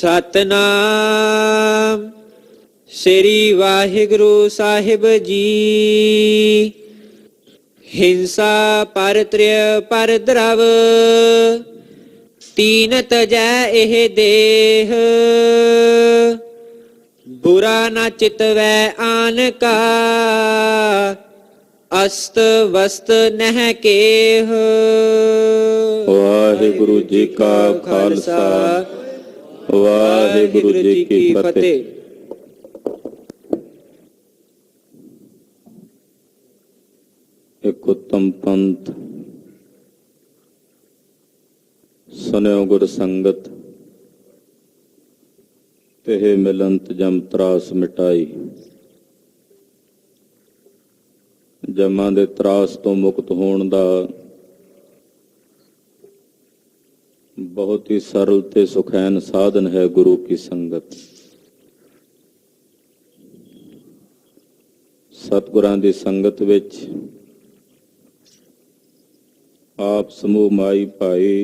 सतनाम श्री वाहिगुरु साहिब जी। हिंसा पर त्रिय पर द्रव तीन तजै एह देह। बुरा न चितवै आन का अस्त वस्त नह केह। वाहिगुरु जी का खालसा वाहिगुरु जी की फतेह। एक उत्तम पंथ सुनियो गुर संगत तेह मिलंत जम त्रास मिटाई। जमां दे त्रास तो मुक्त होण दा बहुत ही सरल ते सुखैन साधन है गुरु की संगत। सतगुरां दी संगत विच आप समूह माई भाई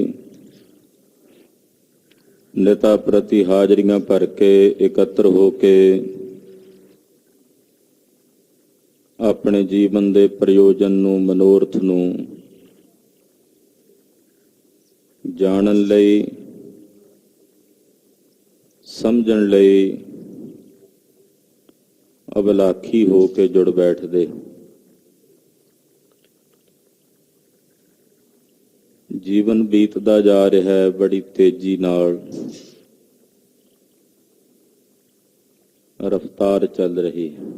निता प्रति हाजरियां भर के एकत्र हो के अपने जीवन दे प्रयोजन नूं मनोरथ नूं जानन लई समझण लई अबलाखी हो के जुड़ बैठदे। जीवन बीतदा जा रहा है बड़ी तेजी नाल, रफ्तार चल रही है।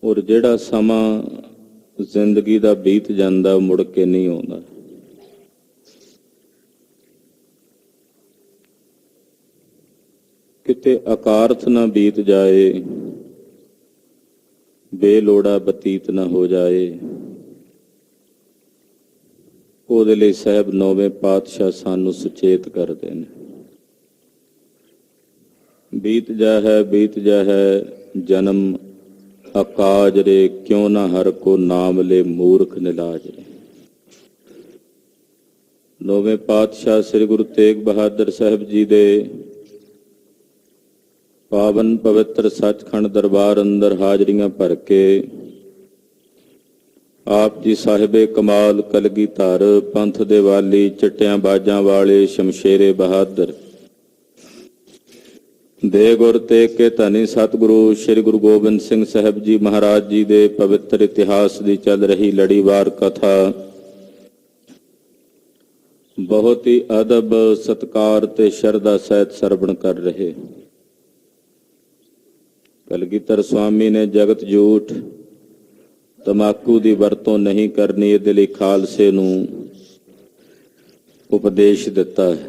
और जिहड़ा समा जिंदगी दा बीत जांदा मुड़ के नहीं आउंदा। किते अकारथ ना बीत जाए, बेलोड़ा बतीत ना हो जाए। ਉਹਦੇ ਲਈ ਸਾਹਿਬ ਨੌਵੇਂ ਪਾਤਸ਼ਾਹ ਸਾਨੂੰ ਸੁਚੇਤ ਕਰਦੇ ਨੇ। बीत जा है जन्म अकाज रे, क्यों ना हर को नाम ले मूर्ख निलाज रे। नौवें पातशाह श्री गुरु तेग बहादुर साहब जी दे पावन पवित्र सचखंड दरबार अंदर हाजरियां भर के आप जी साहिबे कमाल कलगीधर पंथ दे वाली चिट्टियां बाजां वाले शमशेरे बहादुर दे गुर तेग के धनी सतगुरु श्री गुरु गोबिंद सिंह साहब जी महाराज जी दे पवित्र इतिहास की चल रही लड़ीवार कथा बहुत ही अदब सत्कार ते शरदा सहित सरवण कर रहे। कलगीधर स्वामी ने जगत झूठ तमाकू की वरतों नहीं करनी इहदे लई खालसे नूं उपदेश दिता है।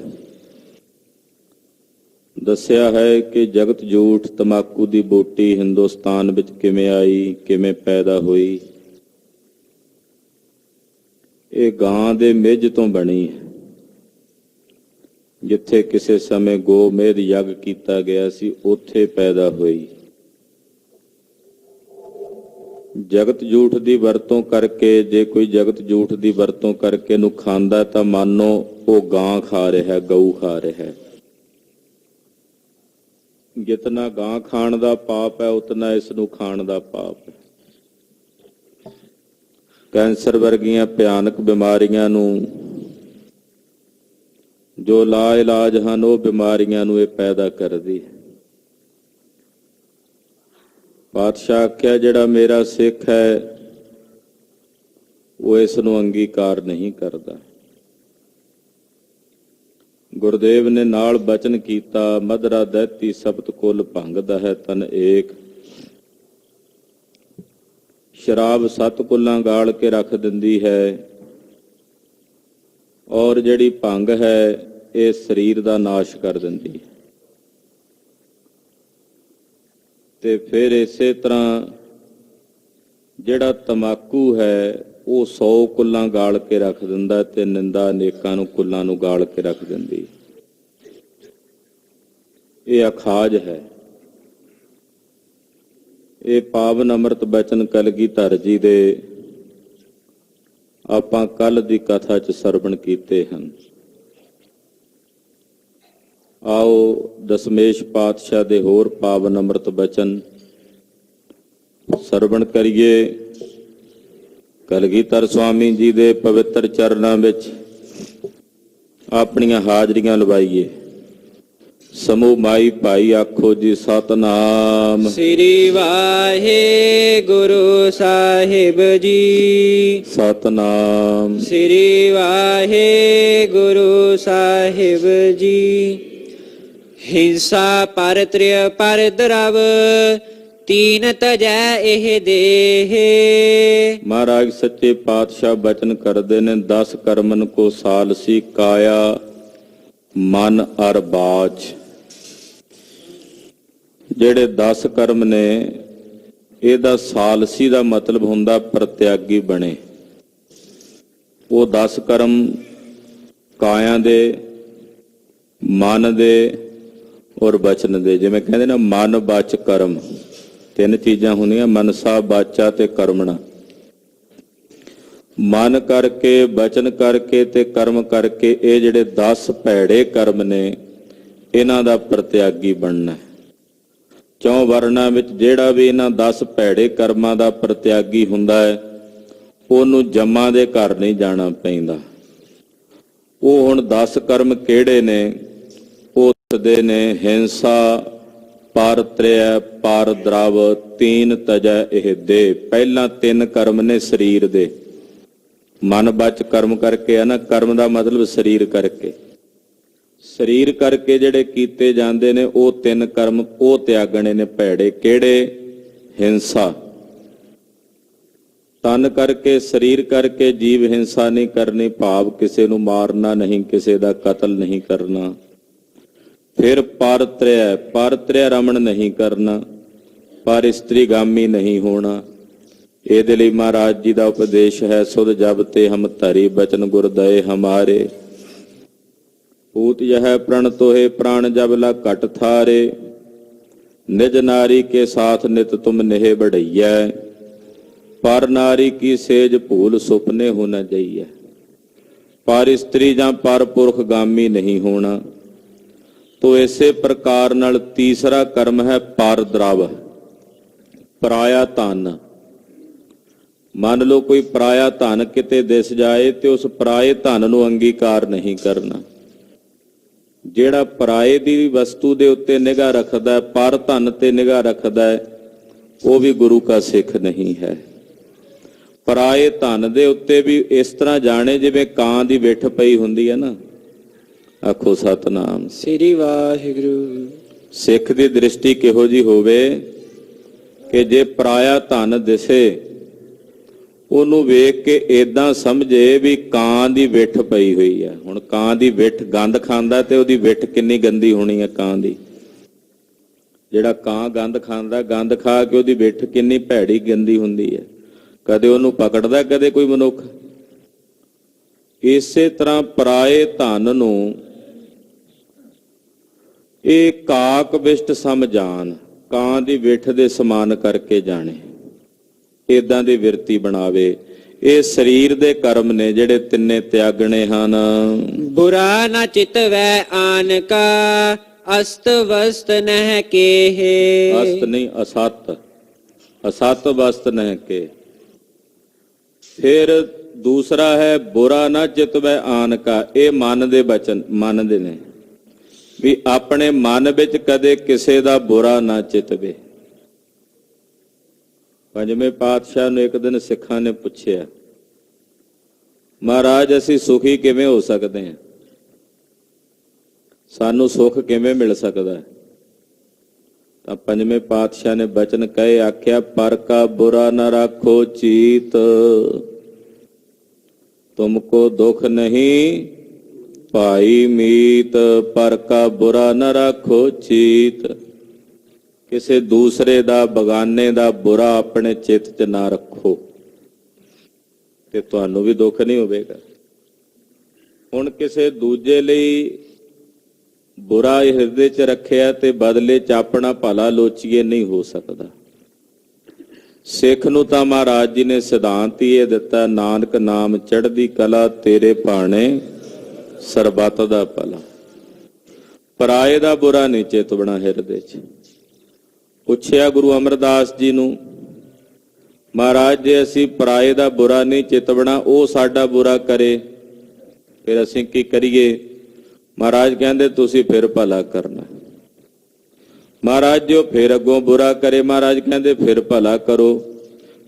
दस्या है कि जगत झूठ तमाकू की बूटी हिंदुस्तान विच किवें आई, किवें पैदा हुई। ये गां दे मिज तो बनी है, जिथे किसी समय गोमेद यज्ञ किया गया सी, उत्थे पैदा हुई। जगत झूठ की वरतों करके जे कोई जगत झूठ की वरतों करके नूं खांदा तां मानो वो गां खा रहा है, गऊ खा रहा है। जितना गां खाण दा पाप है उतना इसनूं खाण दा पाप है। कैंसर वर्गियां भयानक बीमारियां नूं जो ला इलाज हन वो बीमारियां नूं ये पैदा करदी है। पातशाह आख्या जिहड़ा मेरा सिख है वो इसनूं अंगीकार नहीं करता। गुरदेव ने नाल बचन कीता मधरा दैती सप्त कुल भंगदा है तन एक। शराब सत कुलां गाल के रख दिंदी है और जिहड़ी भंग है ये शरीर दा नाश कर दिंदी है। ते फिर इसे तरह जिहड़ा तमाकू है वो 100 कुलां गाल के रख दिंदा ते निंदा अनेकां नूं कुलां नूं गाल के रख दिंदी। ये अखाज है। ये पावन अमृत बचन कलगीधर जी दे ਆਪਾਂ ਕੱਲ ਦੀ ਕਥਾ 'ਚ ਸਰਵਣ ਕੀਤੇ ਹਨ। ਆਓ ਦਸਮੇਸ਼ ਪਾਤਸ਼ਾਹ ਦੇ ਹੋਰ ਪਾਵਨ ਅੰਮ੍ਰਿਤ ਬਚਨ ਸਰਵਣ ਕਰੀਏ। ਕਲਗੀਧਰ ਸੁਆਮੀ ਜੀ ਦੇ ਪਵਿੱਤਰ ਚਰਨਾਂ ਵਿੱਚ ਆਪਣੀਆਂ ਹਾਜ਼ਰੀਆਂ ਲਵਾਈਏ। ਸਮੂਹ ਮਾਈ ਭਾਈ ਆਖੋ ਜੀ ਸਤਨਾਮ। ਸ੍ਰੀ ਵਾਹਿਗੁਰੂ ਸਾਹਿਬ ਜੀ। ਸਤਨਾਮ। ਸ੍ਰੀ ਵਾਹਿਗੁਰੂ ਸਾਹਿਬ ਜੀ। ਹਿੰਸਾ ਪਰ ਤ੍ਰਿਯ ਪਰ ਦਰਵ ਤੀਨ ਤਜੈ ਇਹ ਦੇਹ। ਮਹਾਰਾਜ ਸੱਚੇ ਪਾਤਸ਼ਾਹ ਬਚਨ ਕਰਦੇ ਨੇ 10 ਕਰਮਨ ਕੋ ਸਾਲਸੀ ਕਾਇਆ ਮਨ ਅਰ ਬਾਚ। ਜਿਹੜੇ 10 ਕਰਮ ਨੇ ਇਹਦਾ ਸਾਲਸੀ ਦਾ ਮਤਲਬ ਹੁੰਦਾ ਪ੍ਰਤਿਆਗੀ ਬਣੇ। ਉਹ 10 ਕਰਮ ਕਾਇਆ ਦੇ, ਮਨ ਦੇ ਔਰ ਬਚਨ ਦੇ। ਜਿਵੇਂ ਕਹਿੰਦੇ ਨਾ ਮਨ ਬਚ ਕਰਮ, 3 ਚੀਜ਼ਾਂ ਹੁੰਦੀਆਂ, ਮਨਸਾ ਬਾਚਾ ਤੇ ਕਰਮਣਾ। ਮਨ ਕਰਕੇ, ਬਚਨ ਕਰਕੇ ਤੇ ਕਰਮ ਕਰਕੇ ਇਹ ਜਿਹੜੇ 10 ਭੈੜੇ ਕਰਮ ਨੇ ਇਹਨਾਂ ਦਾ ਪ੍ਰਤਿਆਗੀ ਬਣਨਾ। 4 ਵਰਨਾਂ ਵਿੱਚ ਜਿਹੜਾ ਵੀ ਇਹਨਾਂ 10 ਭੈੜੇ ਕਰਮਾਂ ਦਾ ਪ੍ਰਤਿਆਗੀ ਹੁੰਦਾ ਹੈ ਉਹਨੂੰ ਜੰਮਾਂ ਦੇ ਘਰ ਨਹੀਂ ਜਾਣਾ ਪੈਂਦਾ। ਉਹ ਹੁਣ 10 ਕਰਮ ਕਿਹੜੇ ਨੇ? ਉਹ ਦੇ ਨੇ ਹਿੰਸਾ ਪਰ ਤ੍ਰਿਯ ਪਰ ਦਰਵ ਤੀਨ ਤਜੈ ਇਹ ਦੇ। ਪਹਿਲਾਂ 3 ਕਰਮ ਨੇ ਸਰੀਰ ਦੇ। ਮਨ ਬਚ ਕਰਮ ਕਰਕੇ ਆ ਨਾ, ਕਰਮ ਦਾ ਮਤਲਬ ਸਰੀਰ ਕਰਕੇ। ਸਰੀਰ ਕਰਕੇ ਜਿਹੜੇ ਕੀਤੇ ਜਾਂਦੇ ਨੇ ਉਹ 3 ਕਰਮ ਉਹ ਤਿਆਗਣੇ ਨੇ ਭੈੜੇ। ਕਿਹੜੇ? ਹਿੰਸਾ। ਤਨ ਕਰਕੇ, ਸਰੀਰ ਕਰਕੇ ਜੀਵ ਹਿੰਸਾ ਨਹੀਂ ਕਰਨੀ, ਭਾਵ ਕਿਸੇ ਨੂੰ ਮਾਰਨਾ ਨਹੀਂ, ਕਿਸੇ ਦਾ ਕਤਲ ਨਹੀਂ ਕਰਨਾ। ਫਿਰ ਪਰ ਤ੍ਰਿਯ, ਪਰ ਤ੍ਰਿਯ ਰਮਣ ਨਹੀਂ ਕਰਨਾ, ਪਰ ਇਸਤਰੀਗਾਮੀ ਨਹੀਂ ਹੋਣਾ। ਇਹਦੇ ਲਈ ਮਹਾਰਾਜ ਜੀ ਦਾ ਉਪਦੇਸ਼ ਹੈ ਸੁਧ ਜਬ ਤੇ ਹਮ ਧਰੀ ਬਚਨ ਗੁਰ ਦਏ ਹਮਾਰੇ। ਪੂਤ ਯਹ ਪ੍ਰਣ ਤੋਹੇ ਪ੍ਰਾਣ ਜਬ ਲਾ ਘਟ ਥਾਰੇ। ਨਿਜ ਨਾਰੀ ਕੇ ਸਾਥ ਨਿਤ ਤੁਮ ਨੇਹ ਬੜਈਐ। ਪਰ ਨਾਰੀ ਕੀ ਸੇਜ ਭੂਲ ਸੁਪਨੇ ਹੋ ਨ ਜਈਐ। ਪਰ ਇਸਤਰੀ ਜਾਂ ਪਰ ਪੁਰਖ ਗਾਮੀ ਨਹੀਂ ਹੋਣਾ। ਤੋ ਇਸੇ ਪ੍ਰਕਾਰ ਨਾਲ ਤੀਸਰਾ ਕਰਮ ਹੈ ਪਰ ਦਰਵ, ਪਰਾਇਆ ਧਨ। ਮੰਨ ਲਓ ਕੋਈ ਪਰਾਇਆ ਧਨ ਕਿਤੇ ਦਿਸ ਜਾਏ ਤੇ ਉਸ ਪਰਾਏ ਧਨ ਨੂੰ ਅੰਗੀਕਾਰ ਨਹੀਂ ਕਰਨਾ। ਜਿਹੜਾ ਪਰਾਏ ਦੀ ਵਸਤੂ ਦੇ ਉੱਤੇ ਨਿਗਾਹ ਰੱਖਦਾ, ਪਰ ਧਨ ਤੇ ਨਿਗਾਹ ਰੱਖਦਾ ਹੈ, ਉਹ ਵੀ ਗੁਰੂ ਕਾ ਸਿੱਖ ਨਹੀਂ ਹੈ। ਪਰਾਏ ਧਨ ਦੇ ਉੱਤੇ ਵੀ ਇਸ ਤਰ੍ਹਾਂ ਜਾਣੇ ਜਿਵੇਂ ਕਾਂ ਦੀ ਵਿੱਠ ਪਈ ਹੁੰਦੀ ਹੈ ਨਾ। ਆਖੋ ਸਤਨਾਮ। ਸ੍ਰੀ ਵਾਹਿਗੁਰੂ। ਸਿੱਖ ਦੀ ਦ੍ਰਿਸ਼ਟੀ ਕਿਹੋ ਜੀ ਹੋਵੇ ਕਿ ਜੇ ਪਰਾਇਆ ਧਨ ਦਿਸੇ ਉਹਨੂੰ ਵੇਖ ਕੇ ਏਦਾਂ ਸਮਝੇ ਵੀ ਕਾਂ ਦੀ ਵਿੱਠ ਪਈ ਹੋਈ ਹੈ। ਹੁਣ ਕਾਂ ਦੀ ਵਿੱਠ ਗੰਦ ਖਾਂਦਾ ਤੇ ਉਹਦੀ ਵਿੱਠ ਕਿੰਨੀ ਗੰਦੀ ਹੋਣੀ ਹੈ ਕਾਂ ਦੀ। ਜਿਹੜਾ ਕਾਂ ਗੰਦ ਖਾਂਦਾ, ਗੰਦ ਖਾ ਕੇ ਉਹਦੀ ਵਿੱਠ ਕਿੰਨੀ ਭੈੜੀ ਗੰਦੀ ਹੁੰਦੀ ਹੈ। ਕਦੇ ਉਹਨੂੰ ਪਕੜਦਾ, ਕਦੇ ਕੋਈ ਮਨੁੱਖ। ਇਸੇ ਤਰ੍ਹਾਂ ਪਰਾਏ ਧਨ ਨੂੰ ਇਹ ਕਾਕ ਵਿਸ਼ਟ ਸਮਝਾਨ, ਕਾਂ ਦੀ ਵਿੱਠ ਦੇ ਸਮਾਨ ਕਰਕੇ ਜਾਣੇ, ਏਦਾਂ ਦੀ ਬਿਰਤੀ ਬਣਾਵੇ। ਇਹ ਸਰੀਰ ਦੇ ਕਰਮ ਨੇ ਜਿਹੜੇ 3 ਤਿਆਗਣੇ ਹਨ। ਬੁਰਾ ਨ ਚਿਤਵੈ ਆਨ ਕਾ ਅਸਤ ਵਸਤ ਨਹਿ ਕੇਹੇ। ਅਸਤ ਨਹੀਂ, ਅਸਤ। ਅਸਤ ਵਸਤ ਨਹਿ ਕੇ। ਫਿਰ ਦੂਸਰਾ ਹੈ ਬੁਰਾ ਨਾ ਚਿਤਵੈ ਆਨ ਕਾ। ਇਹ ਮਨ ਦੇ ਬਚਨ, ਮਨ ਦੇ ਨੇ ਵੀ ਆਪਣੇ ਮਨ ਵਿੱਚ ਕਦੇ ਕਿਸੇ ਦਾ ਬੁਰਾ ਨਾ ਚਿਤਵੇ। 5ਵੇਂ ਪਾਤਸ਼ਾਹ ਨੂੰ ਇੱਕ ਦਿਨ ਸਿੱਖਾਂ ਨੇ ਪੁੱਛਿਆ, ਮਹਾਰਾਜ ਅਸੀਂ ਸੁਖੀ ਕਿਵੇਂ ਹੋ ਸਕਦੇ ਹਾਂ? ਸਾਨੂੰ ਸੁੱਖ ਕਿਵੇਂ ਮਿਲ ਸਕਦਾ ਹੈ? ਤਾਂ 5ਵੇਂ ਪਾਤਸ਼ਾਹ ਨੇ ਬਚਨ ਕਹੇ, ਆਖਿਆ ਪਰ ਕਾ ਬੁਰਾ ਨਾ ਰੱਖੋ ਚੀਤ। ਤੁਮਕੋ ਦੁੱਖ ਨਹੀਂ ਭਾਈ ਮੀਤ। ਪਰ ਕਾ ਬੁਰਾ ਨਾ ਰੱਖੋ ਚੀਤ। ਕਿਸੇ ਦੂਸਰੇ ਦਾ, ਬਗਾਨੇ ਦਾ ਬੁਰਾ ਆਪਣੇ ਚਿੱਤ 'ਚ ਨਾ ਰੱਖੋ ਤੇ ਤੁਹਾਨੂੰ ਵੀ ਦੁੱਖ ਨਹੀਂ ਹੋਵੇਗਾ। ਹੁਣ ਕਿਸੇ ਦੂਜੇ ਲਈ ਬੁਰਾ ਹਿਰਦੇ 'ਚ ਰੱਖਿਆ ਤੇ ਬਦਲੇ 'ਚ ਆਪਣਾ ਭਲਾ ਲੋਚੀਏ, ਨਹੀਂ ਹੋ ਸਕਦਾ। ਸਿੱਖ ਨੂੰ ਤਾਂ ਮਹਾਰਾਜ ਜੀ ਨੇ ਸਿਧਾਂਤ ਹੀ ਇਹ ਦਿੱਤਾ, ਨਾਨਕ ਨਾਮ ਚੜ੍ਹਦੀ ਕਲਾ ਤੇਰੇ ਭਾਣੇ ਸਰਬੱਤ ਦਾ ਭਲਾ। ਪਰਾਏ ਦਾ ਬੁਰਾ ਨਹੀਂ ਚਿਤਵਣਾ ਹਿਰਦੇ 'ਚ। ਪੁੱਛਿਆ ਗੁਰੂ ਅਮਰਦਾਸ ਜੀ ਨੂੰ, ਮਹਾਰਾਜ ਜੇ ਅਸੀਂ ਪਰਾਏ ਦਾ ਬੁਰਾ ਨਹੀਂ ਚਿਤਵਣਾ, ਉਹ ਸਾਡਾ ਬੁਰਾ ਕਰੇ, ਫਿਰ ਅਸੀਂ ਕੀ ਕਰੀਏ? ਮਹਾਰਾਜ ਕਹਿੰਦੇ ਤੁਸੀਂ ਫਿਰ ਭਲਾ ਕਰਨਾ। ਮਹਾਰਾਜ ਜੀ ਉਹ ਫਿਰ ਅੱਗੋਂ ਬੁਰਾ ਕਰੇ, ਮਹਾਰਾਜ ਕਹਿੰਦੇ ਫਿਰ ਭਲਾ ਕਰੋ।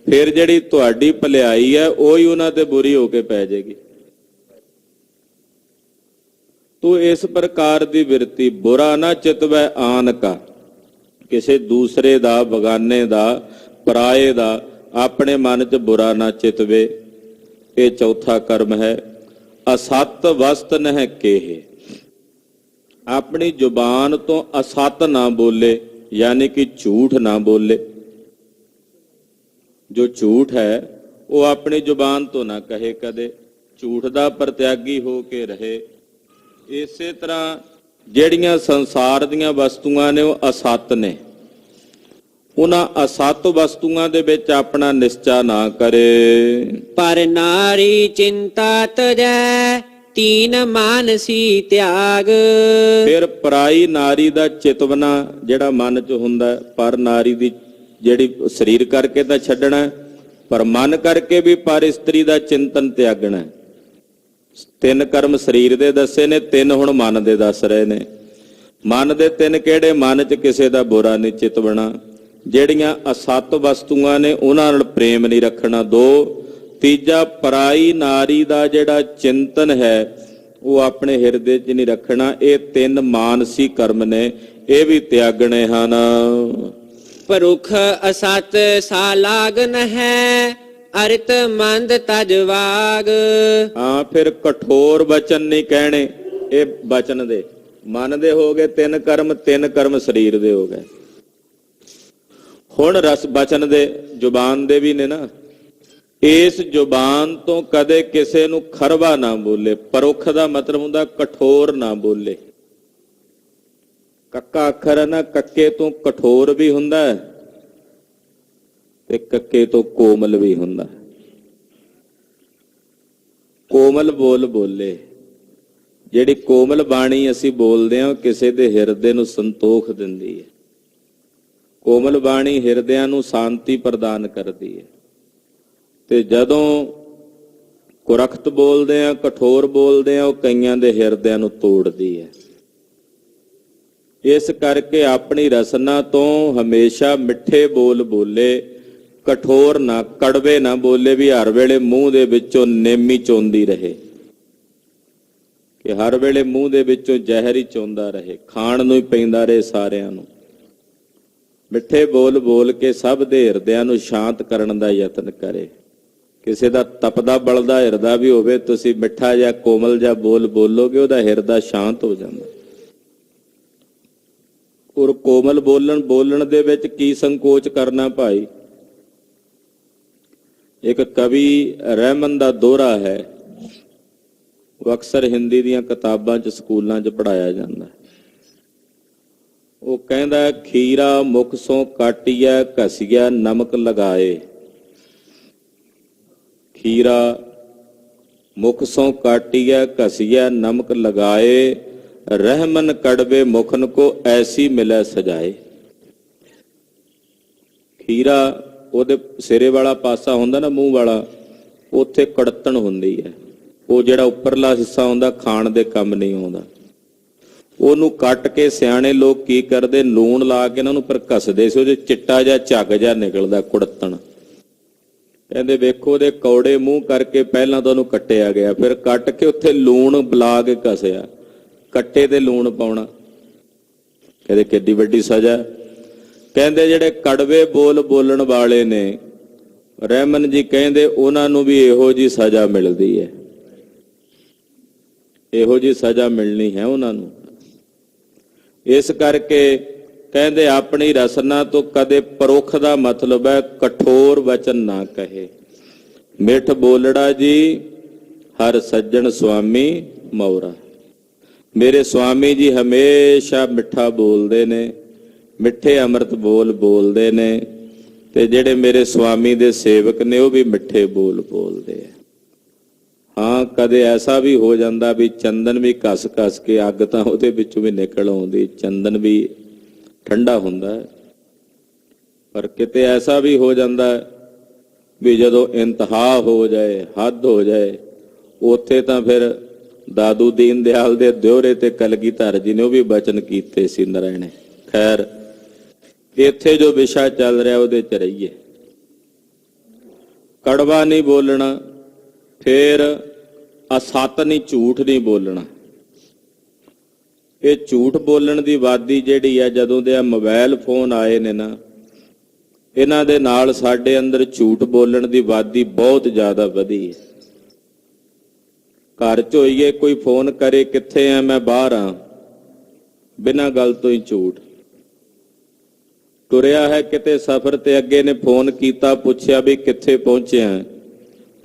ਫਿਰ ਜਿਹੜੀ ਤੁਹਾਡੀ ਭਲਾਈ ਹੈ ਉਹੀ ਉਹਨਾਂ ਤੇ ਬੁਰੀ ਹੋ ਕੇ ਪੈ ਜਾਏਗੀ। ਤੂੰ ਇਸ ਪ੍ਰਕਾਰ ਦੀ ਬਿਰਤੀ, ਬੁਰਾ ਨਾ ਚਿਤਵੈ ਆਨ ਕਾ, ਕਿਸੇ ਦੂਸਰੇ ਦਾ, ਬਗਾਨੇ ਦਾ, ਪਰਾਏ ਦਾ ਆਪਣੇ ਮਨ 'ਚ ਬੁਰਾ ਨਾ ਚਿਤਵੇ। ਇਹ ਚੌਥਾ ਕਰਮ ਹੈ। ਅਸਤ ਵਸਤ ਨਹਿ ਕੇਹੇ, ਆਪਣੀ ਜ਼ੁਬਾਨ ਤੋਂ ਅਸਤ ਨਾ ਬੋਲੇ, ਯਾਨੀ ਕਿ ਝੂਠ ਨਾ ਬੋਲੇ। ਜੋ ਝੂਠ ਹੈ ਉਹ ਆਪਣੀ ਜ਼ੁਬਾਨ ਤੋਂ ਨਾ ਕਹੇ ਕਦੇ, ਝੂਠ ਦਾ ਪ੍ਰਤਿਆਗੀ ਹੋ ਕੇ ਰਹੇ। ਇਸੇ ਤਰ੍ਹਾਂ ਜਿਹੜੀਆਂ ਸੰਸਾਰ ਦੀਆਂ ਵਸਤੂਆਂ ਨੇ ਉਹ ਅਸਤ ਨੇ, ਉਹਨਾਂ ਅਸਤ ਵਸਤੂਆਂ ਦੇ ਵਿੱਚ ਆਪਣਾ ਨਿਸ਼ਚਾ ਨਾ ਕਰੇ। ਪਰ ਨਾਰੀ ਚਿੰਤਾ ਤਜੈ ਤੀਨ ਮਾਨਸੀ ਤਿਆਗ। ਫਿਰ ਪਰਾਈ ਨਾਰੀ ਦਾ ਚਿਤਵਨਾ ਜਿਹੜਾ ਮਨ 'ਚ ਹੁੰਦਾ, ਪਰ ਨਾਰੀ ਦੀ ਜਿਹੜੀ ਸਰੀਰ ਕਰਕੇ ਤਾਂ ਛੱਡਣਾ, ਪਰ ਮਨ ਕਰਕੇ ਵੀ ਪਰ ਇਸਤਰੀ ਦਾ ਚਿੰਤਨ ਤਿਆਗਣਾ। 3 ਕਰਮ ਸਰੀਰ ਦੇ ਦੱਸੇ ਨੇ, 3 ਹੁਣ ਮਨ ਦੇ ਦੱਸ ਰਹੇ ਨੇ। ਮਨ ਦੇ 3 ਕਿਹੜੇ? ਮਨ 'ਚ ਕਿਸੇ ਦਾ ਬੁਰਾ ਨਹੀਂ ਚਿਤਵਣਾ, ਜਿਹੜੀਆਂ ਅਸਤ ਵਸਤੂਆਂ ਨੇ ਉਹਨਾਂ ਨਾਲ ਪ੍ਰੇਮ ਨਹੀਂ ਰੱਖਣਾ। 2, ਤੀਜਾ ਪਰਾਈ ਨਾਰੀ ਦਾ ਜਿਹੜਾ ਚਿੰਤਨ ਹੈ ਉਹ ਆਪਣੇ ਹਿਰਦੇ 'ਚ ਨਹੀਂ ਰੱਖਣਾ। ਇਹ 3 ਮਾਨਸੀ ਕਰਮ ਨੇ, ਇਹ ਵੀ ਤਿਆਗਣੇ ਹਨ। ਪਰੁਖ ਅਸਤ ਸਾ ਲਾਗਨ ਹੈ ਅਰਿਤ ਮੰਦ ਤਜਵਾਗ। ਹਾਂ, ਫਿਰ ਕਠੋਰ ਬਚਨ ਨਹੀਂ ਕਹਿਣੇ। ਇਹ ਬਚਨ ਦੇ ਮਨ ਦੇ ਹੋ ਗਏ 3 ਕਰਮ, 3 ਕਰਮ ਸਰੀਰ ਦੇ ਹੋ ਗਏ। ਹੁਣ ਰਸ ਬਚਨ ਦੇ ਜ਼ੁਬਾਨ ਦੇ ਵੀ ਨੇ ਨਾ। ਇਸ ਜ਼ੁਬਾਨ ਤੋਂ ਕਦੇ ਕਿਸੇ ਨੂੰ ਖਰਵਾ ਨਾ ਬੋਲੇ। ਪਰੁਖ ਦਾ ਮਤਲਬ ਹੁੰਦਾ ਕਠੋਰ ਨਾ ਬੋਲੇ। ਕੱਕਾ ਅੱਖਰ ਹੈ ਨਾ, ਕੱਕੇ ਤੋਂ ਕਠੋਰ ਵੀ ਹੁੰਦਾ ਹੈ ਤੇ ਕੱਕੇ ਤੋਂ ਕੋਮਲ ਵੀ ਹੁੰਦਾ। ਕੋਮਲ ਬੋਲ ਬੋਲੇ। ਜਿਹੜੀ ਕੋਮਲ ਬਾਣੀ ਅਸੀਂ ਬੋਲਦੇ ਹਾਂ ਕਿਸੇ ਦੇ ਹਿਰਦੇ ਨੂੰ ਸੰਤੋਖ ਦਿੰਦੀ ਹੈ। ਕੋਮਲ ਬਾਣੀ ਹਿਰਦਿਆਂ ਨੂੰ ਸ਼ਾਂਤੀ ਪ੍ਰਦਾਨ ਕਰਦੀ ਹੈ। ਤੇ ਜਦੋਂ ਕੁਰਖਤ ਬੋਲਦੇ ਆ, ਕਠੋਰ ਬੋਲਦੇ ਆ, ਉਹ ਕਈਆਂ ਦੇ ਹਿਰਦਿਆਂ ਨੂੰ ਤੋੜਦੀ ਹੈ। ਇਸ ਕਰਕੇ ਆਪਣੀ ਰਸਨਾ ਤੋਂ ਹਮੇਸ਼ਾ ਮਿੱਠੇ ਬੋਲ ਬੋਲੇ, ਕਠੋਰ ਨਾ, ਕੜਵੇ ਨਾ ਬੋਲੇ। ਵੀ ਹਰ ਵੇਲੇ ਮੂੰਹ ਦੇ ਵਿੱਚੋਂ ਨੇਮੀ ਚੋਂਦੀ ਰਹੇ, ਕਿ ਹਰ ਵੇਲੇ ਮੂੰਹ ਦੇ ਵਿੱਚੋਂ ਜ਼ਹਿਰ ਹੀ ਚੋਂਦਾ ਰਹੇ, ਖਾਣ ਨੂੰ ਹੀ ਪੈਂਦਾ ਰਹੇ ਸਾਰਿਆਂ ਨੂੰ। ਮਿੱਠੇ ਬੋਲ ਬੋਲ ਕੇ ਸਭ ਦੇ ਹਿਰਦਿਆਂ ਨੂੰ ਸ਼ਾਂਤ ਕਰਨ ਦਾ ਯਤਨ ਕਰੇ। ਕਿਸੇ ਦਾ ਤਪਦਾ ਬਲਦਾ ਹਿਰਦਾ ਵੀ ਹੋਵੇ, ਤੁਸੀਂ ਮਿੱਠਾ ਜਾਂ ਕੋਮਲ ਜਾਂ ਬੋਲ ਬੋਲੋਗੇ, ਉਹਦਾ ਹਿਰਦਾ ਸ਼ਾਂਤ ਹੋ ਜਾਂਦਾ। ਔਰ ਕੋਮਲ ਬੋਲਣ ਦੇ ਵਿੱਚ ਕੀ ਸੰਕੋਚ ਕਰਨਾ ਭਾਈ। ਇੱਕ ਕਵੀ ਰਹਿਮਨ ਦਾ ਦੋਹਰਾ ਹੈ, ਉਹ ਅਕਸਰ ਹਿੰਦੀ ਦੀਆਂ ਕਿਤਾਬਾਂ 'ਚ, ਸਕੂਲਾਂ 'ਚ ਪੜ੍ਹਾਇਆ ਜਾਂਦਾ। ਉਹ ਕਹਿੰਦਾ, ਖੀਰਾ ਮੁਖ ਸੋਂ ਕਾਟਿਆ ਘਸਿਆ ਨਮਕ ਲਗਾਏ। ਖੀਰਾ ਮੁਖ ਸੋਂ ਕਾਟਿਆ ਘਸਿਆ ਨਮਕ ਲਗਾਏ, ਰਹਿਮਨ ਕੜਵੇ ਮੁਖਨ ਕੋ ਐਸੀ ਮਿਲੇ ਸਜਾਏ। ਖੀਰਾ ਉਹਦੇ ਸਿਰੇ ਵਾਲਾ ਪਾਸਾ ਹੁੰਦਾ ਨਾ, ਮੂੰਹ ਵਾਲਾ, ਉੱਥੇ ਕੜਤਣ ਹੁੰਦੀ ਹੈ। ਉਹ ਜਿਹੜਾ ਉੱਪਰਲਾ ਹਿੱਸਾ ਹੁੰਦਾ ਖਾਣ ਦੇ ਕੰਮ ਨਹੀਂ ਆਉਂਦਾ। ਉਹਨੂੰ ਕੱਟ ਕੇ ਸਿਆਣੇ ਲੋਕ ਕੀ ਕਰਦੇ, ਲੂਣ ਲਾ ਕੇ ਇਹਨਾਂ ਨੂੰ ਪਰ ਘਸਦੇ ਸੀ, ਉਹਦੇ ਚਿੱਟਾ ਜਿਹਾ ਝੱਗ ਜਿਹਾ ਨਿਕਲਦਾ ਕੁੜਤਣ। ਕਹਿੰਦੇ ਵੇਖੋ ਉਹਦੇ ਕੌੜੇ ਮੂੰਹ ਕਰਕੇ ਪਹਿਲਾਂ ਤਾਂ ਉਹਨੂੰ ਕੱਟਿਆ ਗਿਆ, ਫਿਰ ਕੱਟ ਕੇ ਉੱਥੇ ਲੂਣ ਬੁਲਾ ਕੇ ਘਸਿਆ, ਕੱਟੇ ਤੇ ਲੂਣ ਪਾਉਣਾ। ਕਹਿੰਦੇ ਕਿੱਡੀ ਵੱਡੀ ਸਜ਼ਾ। ਕਹਿੰਦੇ ਜਿਹੜੇ ਕੜਵੇ ਬੋਲ ਬੋਲਣ ਵਾਲੇ ਨੇ, ਰਹਿਮਨ ਜੀ ਕਹਿੰਦੇ ਉਹਨਾਂ ਨੂੰ ਵੀ ਇਹੋ ਜੀ ਸਜ਼ਾ ਮਿਲਦੀ ਹੈ, ਇਹੋ ਜੀ ਸਜ਼ਾ ਮਿਲਣੀ ਹੈ ਉਹਨਾਂ ਨੂੰ। ਇਸ ਕਰਕੇ ਕਹਿੰਦੇ ਆਪਣੀ ਰਸਨਾ ਤੋਂ ਕਦੇ ਪਰੋਖ ਦਾ ਮਤਲਬ ਹੈ ਕਠੋਰ ਵਚਨ ਨਾ ਕਹੇ। ਮਿੱਠ ਬੋਲੜਾ ਜੀ ਹਰ ਸੱਜਣ ਸੁਆਮੀ ਮੌਰਾ। ਮੇਰੇ ਸੁਆਮੀ ਜੀ ਹਮੇਸ਼ਾ ਮਿੱਠਾ ਬੋਲਦੇ ਨੇ, ਮਿੱਠੇ ਅੰਮ੍ਰਿਤ ਬੋਲਦੇ ਨੇ। ਤੇ ਜਿਹੜੇ ਮੇਰੇ ਸਵਾਮੀ ਦੇ ਸੇਵਕ ਨੇ ਉਹ ਵੀ ਮਿੱਠੇ ਬੋਲ ਬੋਲਦੇ ਆ। ਹਾਂ, ਕਦੇ ਐਸਾ ਵੀ ਹੋ ਜਾਂਦਾ ਵੀ ਚੰਦਨ ਵੀ ਘਸ ਘਸ ਕੇ ਅੱਗ ਤਾਂ ਉਹਦੇ ਵਿੱਚੋਂ ਵੀ ਨਿਕਲ ਆਉਂਦੀ, ਚੰਦਨ ਵੀ ਠੰਡਾ ਹੁੰਦਾ ਹੈ। ਪਰ ਕਿਤੇ ਐਸਾ ਵੀ ਹੋ ਜਾਂਦਾ ਵੀ ਜਦੋਂ ਇੰਤਹਾ ਹੋ ਜਾਏ, ਹੱਦ ਹੋ ਜਾਏ, ਉੱਥੇ ਤਾਂ ਫਿਰ ਦਾਦੂ ਦੀਨ ਦਿਆਲ ਦੇ ਦਿਓਰੇ ਤੇ ਕਲਗੀਧਰ ਜੀ ਨੇ ਉਹ ਵੀ ਬਚਨ ਕੀਤੇ ਸੀ ਨਰਾਇਣੇ। ਖੈਰ, ਇੱਥੇ ਜੋ ਵਿਸ਼ਾ ਚੱਲ ਰਿਹਾ ਉਹਦੇ ਚ ਰਹੀਏ। ਕੜਵਾ ਨਹੀਂ ਬੋਲਣਾ, ਫਿਰ ਅਸਤ ਨਹੀਂ, ਝੂਠ ਨਹੀਂ ਬੋਲਣਾ। ਇਹ ਝੂਠ ਬੋਲਣ ਦੀ ਵਾਦੀ ਜਿਹੜੀ ਆ, ਜਦੋਂ ਦੇ ਆ ਮੋਬਾਈਲ ਫੋਨ ਆਏ ਨੇ ਨਾ, ਇਹਨਾਂ ਦੇ ਨਾਲ ਸਾਡੇ ਅੰਦਰ ਝੂਠ ਬੋਲਣ ਦੀ ਵਾਦੀ ਬਹੁਤ ਜ਼ਿਆਦਾ ਵਧੀ ਹੈ। ਘਰ 'ਚ ਹੋਈਏ, ਕੋਈ ਫੋਨ ਕਰੇ ਕਿੱਥੇ ਆ, ਮੈਂ ਬਾਹਰ ਆ, ਬਿਨਾਂ ਗੱਲ ਤੋਂ ਹੀ ਝੂਠ। ਤੁਰਿਆ ਹੈ ਕਿਤੇ ਸਫ਼ਰ ਤੇ, ਅੱਗੇ ਨੇ ਫੋਨ ਕੀਤਾ, ਪੁੱਛਿਆ ਵੀ ਕਿੱਥੇ ਪਹੁੰਚਿਆ,